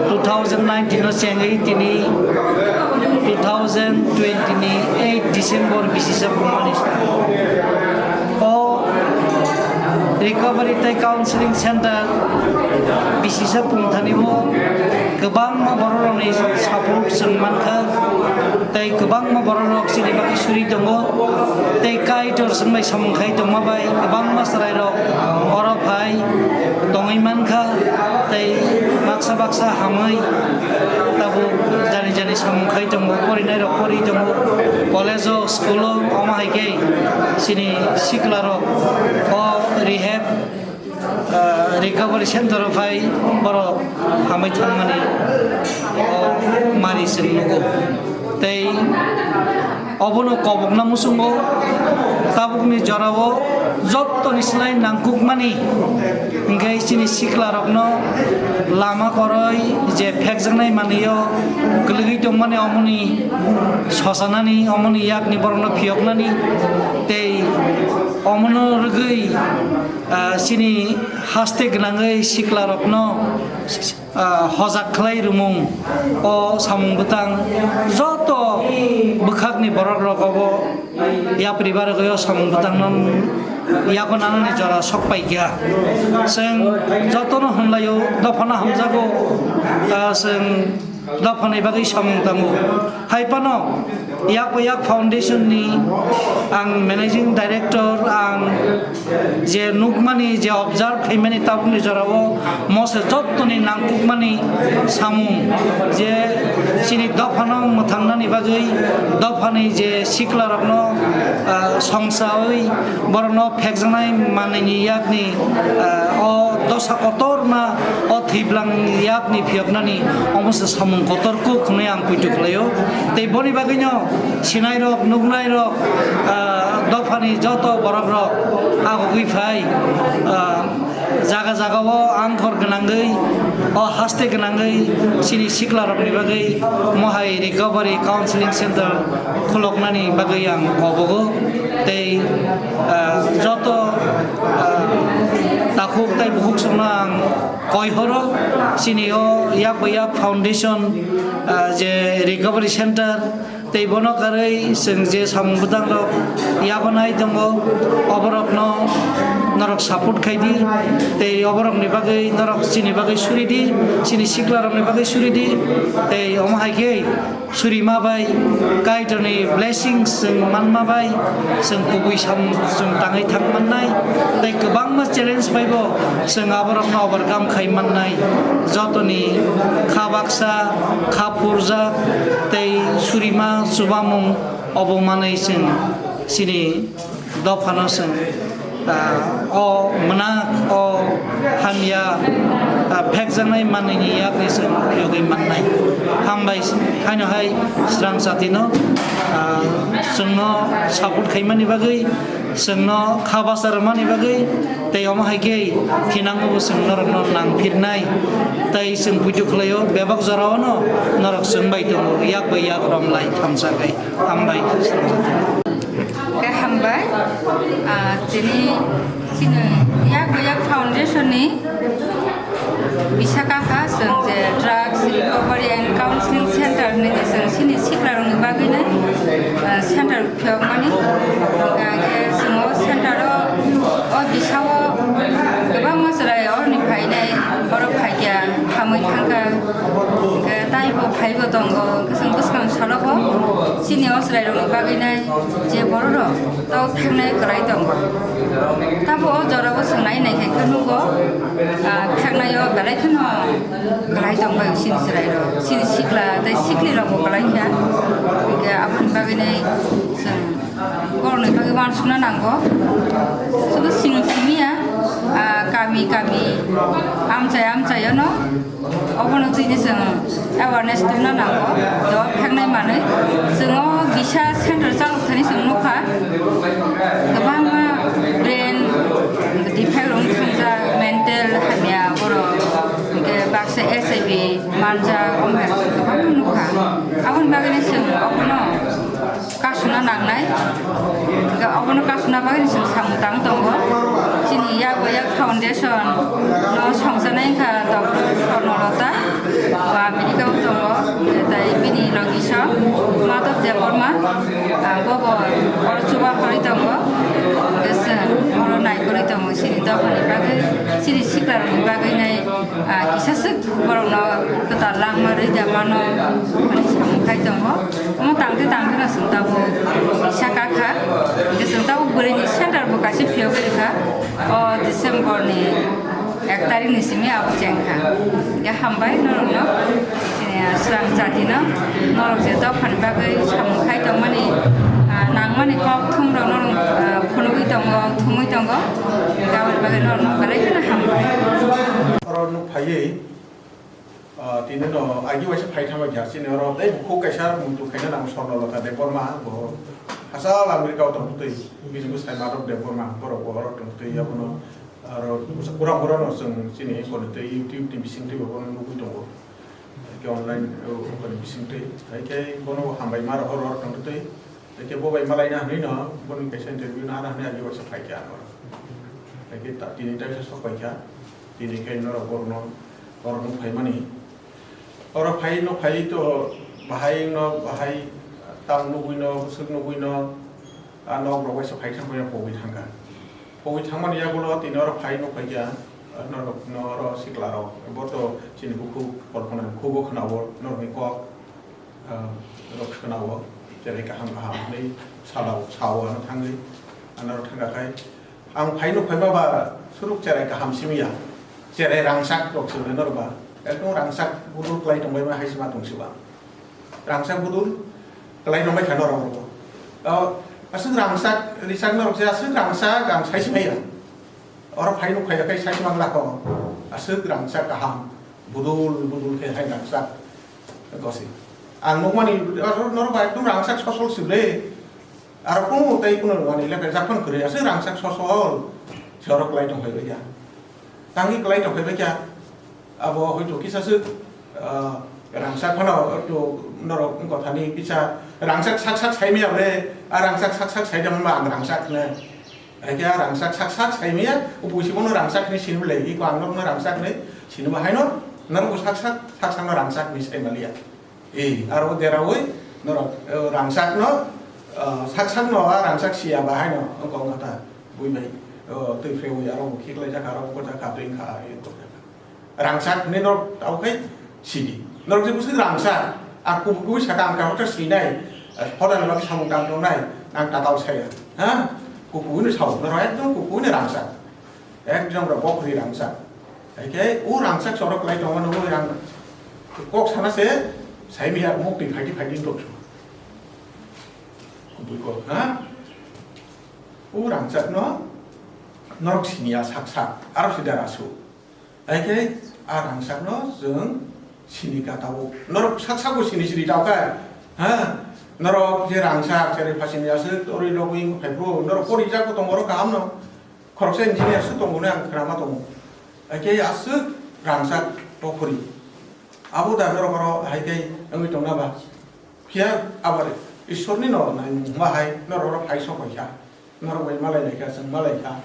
2019 no chengai tini 2020 ni 8 December bisisa pumani o recovery tai counseling center bisisa pumthani bo gobang ma borok ni support sangmankha tai gobang ma borok sini bagi suri dongo tai kaitor sangmai samkhai dongma bai gobang ma sarai rok orok bai dongai mankha tai baksa hamai tabu jani samkhai dongo porinai rok pori dongo college o school o amai ke sini sikla rok o rehab recovery center of I borok hamai thangmani o mari sengnugo tei obono kobokna musungo tabukni jorao jotto nislai nangkukmani ngai sini sikla rokno lama koroi je phekjangnai maniyo gulgi tongmani omoni sosanani omoni yakni borno phiyoknani tei omono rgui sini haste gnangai sikla rokno hojak khlai rumung o samung butang joto bukhakni borok rokobo ya paribar goyo samung butang non ya konanani jara sokpai gya seng joto no hamlayo dofana hamjago seng dofani bagai samung tango haipano yak foundation ni ang managing director ang je nukmani je observe khaimani tabuni jarao mose jottoni nangkukmani samung je sini dofano muthangnani bagai dofani je sikla rokno songsawai borno phekjanai manani yakni o dosa kotorma o thiblang yakni phioknani omose samung kotorku khune ang puitu khlayo tei boni bagino sinai rok nugnai rok dofani joto borok rok agui phai jaga o angkor gnangai o haste gnangai sini sikla rokni bagai mohai recovery counseling center khuloknani bagai ang kobogo tei joto takhuk tai buhuk sonang koihoro sini o yak foundation je recovery center tei bono karai seng je samung budang rok yabanai dongo oborok no norok support khaidi tei oborok ni bagai norok sini bagai suridi sini sikla rok ni bagai suridi tei omhai ke suri ma bai kaitoni blessings seng manma bai seng kubui sam seng tangai thangmannai tei gobang ma challenge paibo seng oborok no overcome khaimannai jotoni khabaksa khapurja tei surima subamung obomanai seng sini dofano seng o mana o hamya phekjanai manini yakni seng yogi mannai hambai khaino hai Swrangchati no sengno support khaimani bagai sengno khabasar mani bagai tei oma haike kinango sengno rokno nangphirnai tei seng puju khlayo bebak jarano norok sengbai tongo yak romlai thamsakai hambai ke hambai tini sini yak foundation ni Bisakaka seng je drugs recovery and counseling center ni seng sini sikla rong bagai nai center phiok mani ke sengo center o bisawo gobang masrai or ni phai nai borok phai kya hamoi thangka ke tai bo phai bo tongo ke seng buskam saloko sini osrai rong bagai nai je borok tau thangnai krai tongo tabo o jorabo sengnai nai ke knugo thangnai o galai khano galai tongo sini srai ro sini sikla dai sikli ro galai kya ke apun bagai nai seng gornai bagai wan suna nango sudu sing simia गामि गामि आमचाय न अबनो तुइनि जों awareness तुमना नांगौ ज फेंनाय माने जोङो गिसा centre चालुथानि जों नखा गोबां मा ब्रेन डिफेक्ट थांजा मेन्टेल हामिया बर' के बाक्सा एसआईबि मानजा अमेर गोबां नखा आबन बागैनो जों अबनो कासुना नांनाय अबनो कासुना बागैनो जों सामुदां दङ जोंनि याबया फाउन्डेसन न संजानाय का डक्टर स्वर्णलता आमेरिकायाव दङ दाय बिनि लगिसा माधव देबर्मा बबो अरजुबा हरि दङ गोसोन अर नायगरि दङ सिनि दबनि बागै सिरि सिक्लारनि बागैनाय किसासो बरन गोदान लांमारै दामानो माने सामखाय दङ अम तांते ना सुंताबो साकाखा गोसोंताबो बोरैनि सेन्टारबो गासै फियगरिखा अ डिसेम्बरनि 1 तारिखनि सिमि आबो जेंखा या हामबाय नरनो Swrangchati no norok je dophan bagai samkhai tong mani nangmani Koktwma norok phunugui tongo thumui tongo gawal bagai norok barai kana hambai oro phaiye tine no agi waise phai thama gyarsi ne oro dai bukho kaisa muntu khaina nam Swarnalata deborma bo asal Amerika tong tui bisu sai marok deborma borok borok tong tui yabono aro kurang no sing sini kon tui YouTube ti bising ti bono nugui tongo ke online kon bising ti ai ke bono hambai mar hor tong tui ke bobai malai na ni no bono kaisa interview na na agi waise phai kya no ai ke ta tine ta sa sokai kya tine ke no borno borno phai mani oro phai no phai to bahai tang nugui no suk nugui no anok ro waise phai thang ko poi thangman ya gulo tinor phai no phai ya nor siklaro boto chini buku kolpona khubo khnawo nor ni ko rok khnawo jere ka ham nei salao chawo no thangi anor thanga kai ang phai no phai ba suruk jere ka ham simia jere rangsak rok sule nor ba ekdom rangsak budul klai tongbai ma haisma tongsiba rangsak budul klai tongbai khanor ro asal rangsak risak norok saya asal rangsak gang saya semaya orang phai nuk phai kai saya semang lako asal rangsak kaham budul ke hai rangsak gosi ang nuk mani norok baik tu rangsak sosol sile arok pun tai pun mani lepas zakon kere asal rangsak sosol jorok lai tong phai beja tangi klai tong phai beja abo hoi tu kisah su rangsak mana tu norok engkau tani bisa rangsak sak saya miya boleh rangsak sak saya dah memang rangsak ne, aja rangsak sak saya miya, upusi pun rangsak ni sini boleh, iku anggap no rangsak ni sini bahaya no, naru sak no rangsak ni saya malia, aro derawoi naru rangsak no, sak no rangsak siapa bahaya no, engkau ngata, bui bayi, tu frewoi aro kik leja karo kota kato ingka itu, rangsak ni naru tahu kai sini, naru jepusi rangsak, aku buku sekarang kau tu sini. Hodan lagi samung kampung nai, nang tatau saya, kuku ini sawo, nerayak tu kuku ini rangsak, jam berapa kali rangsak, oke, rangsak sorok lagi jangan nunggu yang kok sana saya melihat muk di pagi untuk, kubu kok, rangsak no, norok sini ya sak, arab sudah rasu, oke, rangsak no, jeng sini katawu, norok sak sini tahu kan, Naro je rangsak cari pasin biasa tori logoing pepro naro kori jago tongoro kaham no korokse engineer su tongone ang kerama tongo ake asu rangsak tokori abu dah naro koro hai kai engi tongna ba kia abare ishor ni no nai mahai naro ro hai so kaya naro bai malai lai ka sang malai ka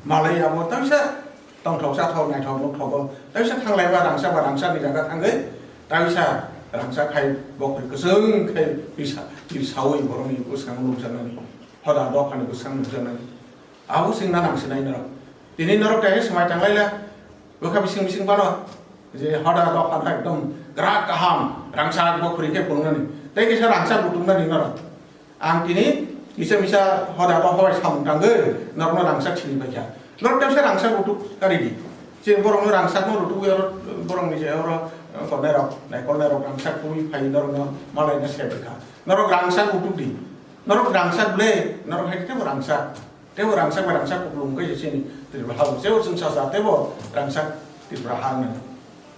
malai abu tapi sa tong thau sa thau nai thau nok thau tapi sa thang lai ba rangsak ni jaga thang gai tapi sa rangsak kai bok keseng kai bisa sawi borong ni usang lulusan ni hoda dok kan usang lulusan ni aku sing nanang sinai norok ini norok teh semai tanglai lah bukan bising bano jadi hoda dok kan ekdom gerak kaham rangsak bok ke pungan ni tapi kisah rangsak butung ni norok ang ini bisa hoda dok hoi sam tangge norok rangsak sini baca norok teh rangsak butuh kari di jadi borong rangsak no butuh borong ni orang kolnerok rangsak pun phai norok malai na sebeka norok rangsak utuk di norok rangsak boleh norok hai kita rangsak tewo rangsak kuplung ke sini tidak hal sewo sengsa sa tewo rangsak tidak hang ne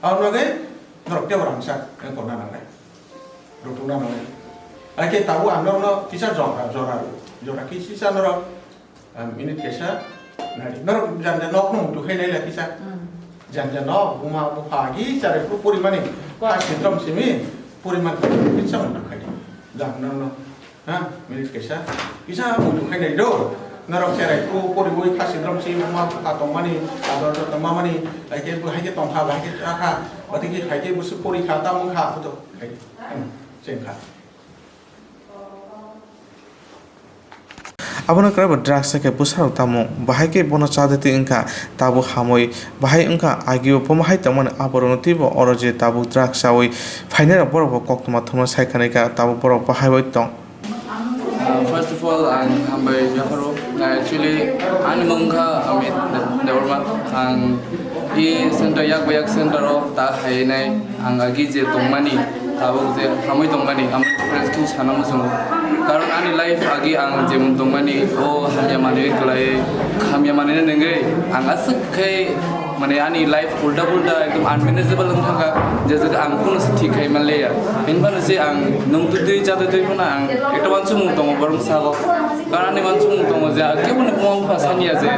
awal lagi norok tewo rangsak yang kona nang rutuna nang lagi tahu anda no kisah jora kisah norok minit kisah norok jangan nok nung tuh hele lah kisah jangan nok rumah pagi cari puriman ini kasih sini puriman kisah mau nak jangan no minit kisah untuk hele do narok cerai ku puri bui kasih drum si rumah katong mani atau tempat mani lagi ke tong ha lagi akha berarti ke busu puri kata mengha betul cengkah abona kra drugs ke pusar tamu bahai ke bona chadati ingka tabu hamoi bahai ingka agio pomahai taman aborono tibo oroje tabu drugs awoi final borok koktwma thoma saikane ka tabu borok bahai woi tong. First of all, I'm humble. Actually, I'm mongka amit development. Di center yak center ta hai nai angagi je tongmani tabu je hamoi tongmani am friends ku sana musung. Karon ani life agi ang jemun tongmani hamya mani kelai hamya mani nengai angasuk kai mane ani life ulta ekdom unmanageable angka jeje ang kun ঠিক hai malaya inban se ang nungtu dei jate dei puna ang ekta wansung tong borong sago karan ni wansung tong ja kebun mong pasania je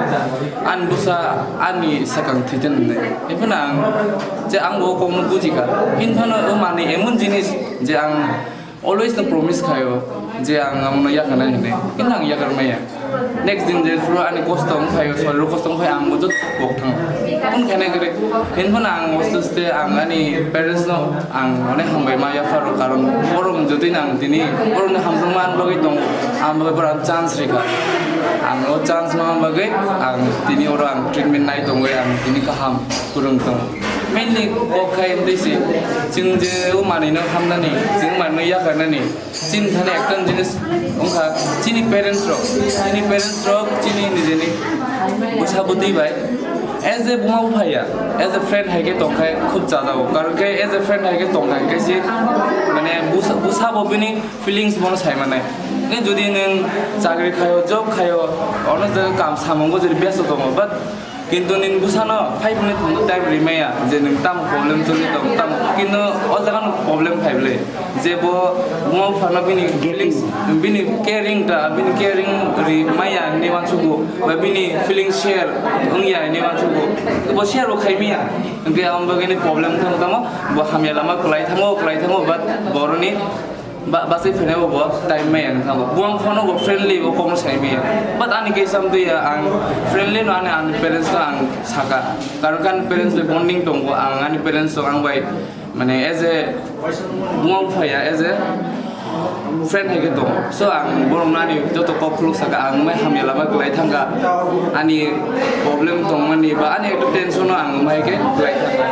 an busa ani sakang thiten ne ipuna ang je ang bo kong nu bujika inban o mane emun jinis je ang always the promise khayo je ang amno yakana ne inang yakar maya next din je fro ani kostong khayo solo kostong khai ang mujut boktang pun kene gere hinpun ang wastuste ang ani parents no ang one hambai maya faro karon borong jodi nang tini borong hamsung man bagai tong am bagai beran chance reka ang o chance ma bagai ang tini orang treatment nai tong ang tini kaham kurung tong mainly kokai ndisi jingje u mani no hamnani jing mani yakanani chin thane ektan jinis ongkha chini parents ro chini nijeni busabuti bai as a buma phaya as a friend haike tongkai khub jada ho karon ke as a friend haike tongkai kaisi mane busabo bini feelings bon sai mane ne jodi neng chakri khayo job khayo ono jaga kam samongo jeri beso tomo but কিন্তু নিন বুসানো 5 minute মতো time রিমাইয়া যে নিন তাম problem চলি তাম কিন্তু ও জাগান problem ফাইবলে যে বো মো ফানো বিনি ফিলিংস বিনি কেয়ারিং রি মাইয়া নিওয়ান সুগো বা বিনি ফিলিংস শেয়ার উংয়া নিওয়ান সুগো বো শেয়ার ও খাইমিয়া গে আম বগেনি প্রবলেম থাম তামো বো হামিয়া লামা ক্লাই থামো but বরনি basi fene bo time me ang thago buang phono bo friendly bo komo sai me but ani ke sam dia ang friendly no an parents to ang saka karon kan parents le bonding tong bo ang ani parents to ang bai mane as a buang phaya as a friend hai ke to so ang borom nani joto kopluk saka ang mai hamela ba klai thanga ani problem tong mani ba ani ekto tension no ang mai ke klai thanga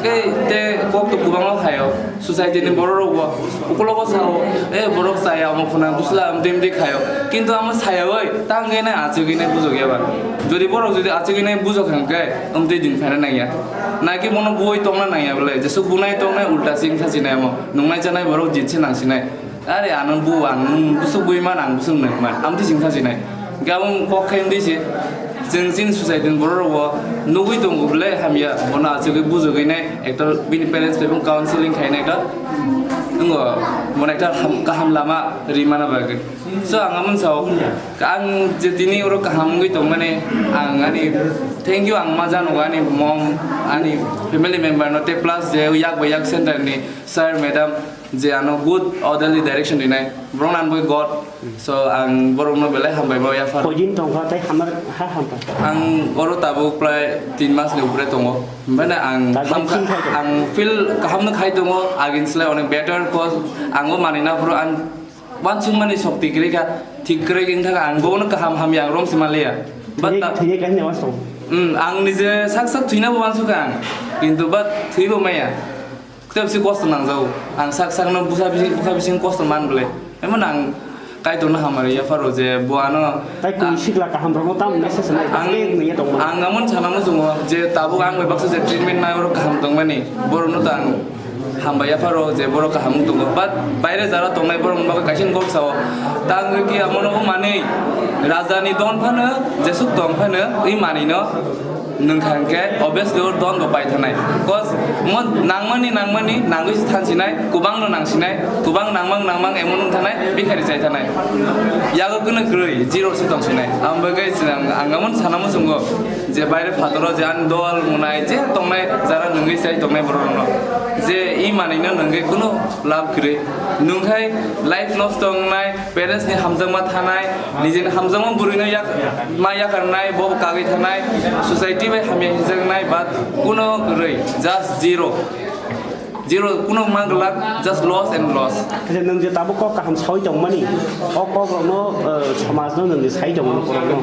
ke te kok to kubang khayo society ni borok bo ukologo sao borok saya amo phona busla am dem khayo kintu am saya oi tangai na achugi na bujo ge ba jodi borok jodi achugi na bujo khangke amte din phana na ya na ki mono boi tong na ya bole jesu bunai tong na ulta sing thasi na mo nungai chanai borok jitse nang sinai are anan bu ang busu bui man ang busu nang man amti sing thasi na gabung kok khaim disi jengsin society borok bo nugui tong bole hamya bona achugi bujo ge na ekta bin parents lebong counseling khai na ekta ngo mon ekta kaham lama rimana bage so angamun sao ang jetini oro kaham goi tong mane ang ani thank you ang maja no ani mom ani family member no te plus je yak center ni sir madam je ano good orderly direction ni nai brong nan boy god so ang borong no belai hambai ba ya far pojin tong ka tai hamar ha hampa ang oro tabu prai 3 mas ni upre tongo bana ang feel kaham no khai tongo against like on better cause ango manina pro an wansung mani shokti kreka thik kre king thaka ang bo no kaham ham yang rom simalia but thiye kan ne waso ang nije sak thuina bo wansu kang kintu but thuibo maya kutep si kost nang jau ang sak no busa bising kost man bole emon ang kai to na hamari ya faro je bo ano tai ku sikla kaham ro tam message na ang ni tong ang ngamon chana mo jungo je tabu ang we bakse je treatment na ro kaham tong mani bor no tang হামবাই আফারো যে বড় কাহামুং দङ but বাইরে যারা দंनाय বড় বাকে কাইছেন গক Sao তাंगो কি আমনো মানি রাজানি দন ফাनो जेसुक दं फानो ओइ मानिनो नोंखांके obviously दन बाय थानाय कज मन नांमानि नांगै थानसिनाय गोबांनो नांसिनाय गोबां नांमां एमन थानाय बेखारि जाय थानाय यागो गनो ग्रै जिरो से दंसिनाय आंबो गाइसिनां आंगामन सानामो संगो जे बायरे फादरो जे आन दल मुनाय जे दंनाय जारा नोंगै जाय दंनाय बरनो जे इ मानिनो नोंगै कुनो लाभ ग्रै नोंखाय लाइफ लस दंनाय पेरेंट्स नि हामजामा थानाय निजेनि हामजामा बुरिनो या मा या करनाय बब कागै थानाय सोसाइटी बाय हामिया हिजोंनाय बाद कुनो ग्रै जास्ट जिरो कुनो मांगलाक जास्ट लस एंड लस जे नों जे ताबो कक काहाम साइ दंमानि अ ककनो समाजनो नोंनि साइ दंनो परनो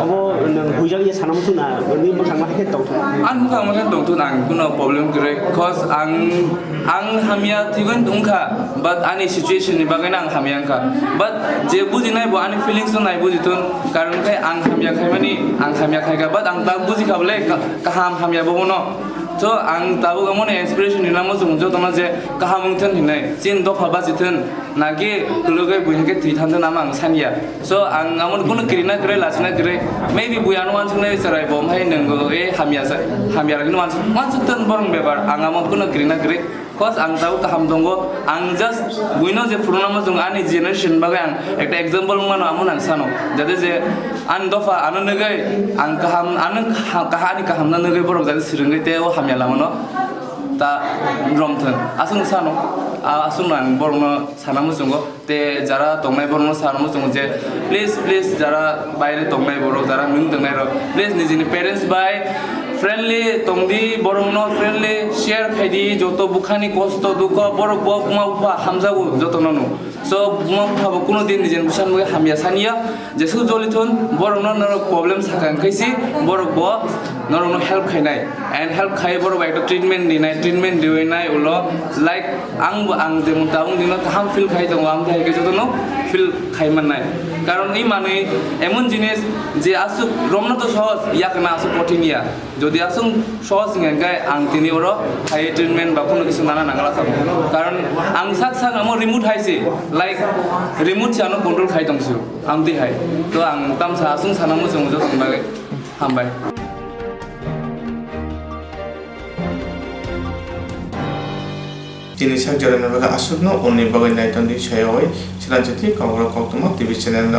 अबो नों हुइजा ये सानाम सुना नि मोखां मा हेद दं आं मोखां मा हेद दंथ आं कुनो प्रब्लेम ग्रै कज आं हामिया थिगन दंखा बाट आनि सिचुएशन नि बागैना आं हामियाखा बाट जे बुजिनाय बो आनि फिलिंस नाय बुजिथुन कारण खाय आं हामियाखाय मानि आं हामियाखायगा बाट आं दा बुजिखाबले काहाम हामिया बनो तो आं ताबो गमन इंस्पिरेशन निनामो जोंजो दना जे काहामुंथन हिनाय जिन दफा बाजिथन नागे गलगै बुइहाके थैथानदो नामा आं सानिया सो आं आमन कुनो क्रिना ग्रे लासिना ग्रे मेबी बुयानो वानसुनै सराय बमहाय नंगो ए हामिया लागिनो वानसुतन बरं बेबार आं आमन कुनो क्रिना ग्रे कज आं ताबो काहाम दंगो आं जस्ट बुइनो जे फुरनामो जों आनि जेनेरेशन बागै आं एकटा एग्जांपल मानो आमन आं सानो जाते जे आन दफा आनो नगै आं काहाम आनो काहानि काहाम ना नगै बरं जाते सिरंगै ते ओ हामिया लामनो ता रमथन आसुं सानो आसुं आं बरंनो सानामो जोंगो ते जारा दंनाय बरंनो सानामो जोंगो जे प्लीज जारा बायरे दंनाय बर जारा नों दंनाय र प्लीज निजिनि पेरेंट्स बाय फ्रेंडली तंदी बरंनो फ्रेंडली शेयर खायदि जतो बुखानि कष्ट दुख बरक बुमा उफा हामजागो जतो ननु सो बुमा उफा कुनो दिन निजेन बुसान मगे हामिया सानिया जेसु जलिथुन बरंनो नर प्रॉब्लम साखां खायसि बरक ब नरनो हेल्प खायनाय एंड हेल्प खाय बरक बाय ट्रीटमेंट दिनाय ट्रीटमेंट दिवैनाय उलो लाइक आं जे मुताउं दिनो काहाम फिल खाय दङ आं थायगे जतो नो फिल खायमाननाय कारण इ माने एमन जिनिस जे आसु रमना तो सहज याकना आसु कठिनिया যদি আসুন সহজ গায় আং তিনি ওর হাই ট্রিটমেন্ট বা কোনো কিছু নানা নাগালা খাবো কারণ আং সাক আমার রিমোট হাইছে লাইক রিমোট সানো কন্ট্রোল খাই দংসু আং দি হাই তো আং তামসা আসুন সানামো जों जो थांबाय हामबाय जिनि साक जरन बागा असुकनो उन्नि बागै नायतन दि छयoi Swrangchati Kokborok Koktwma TV channel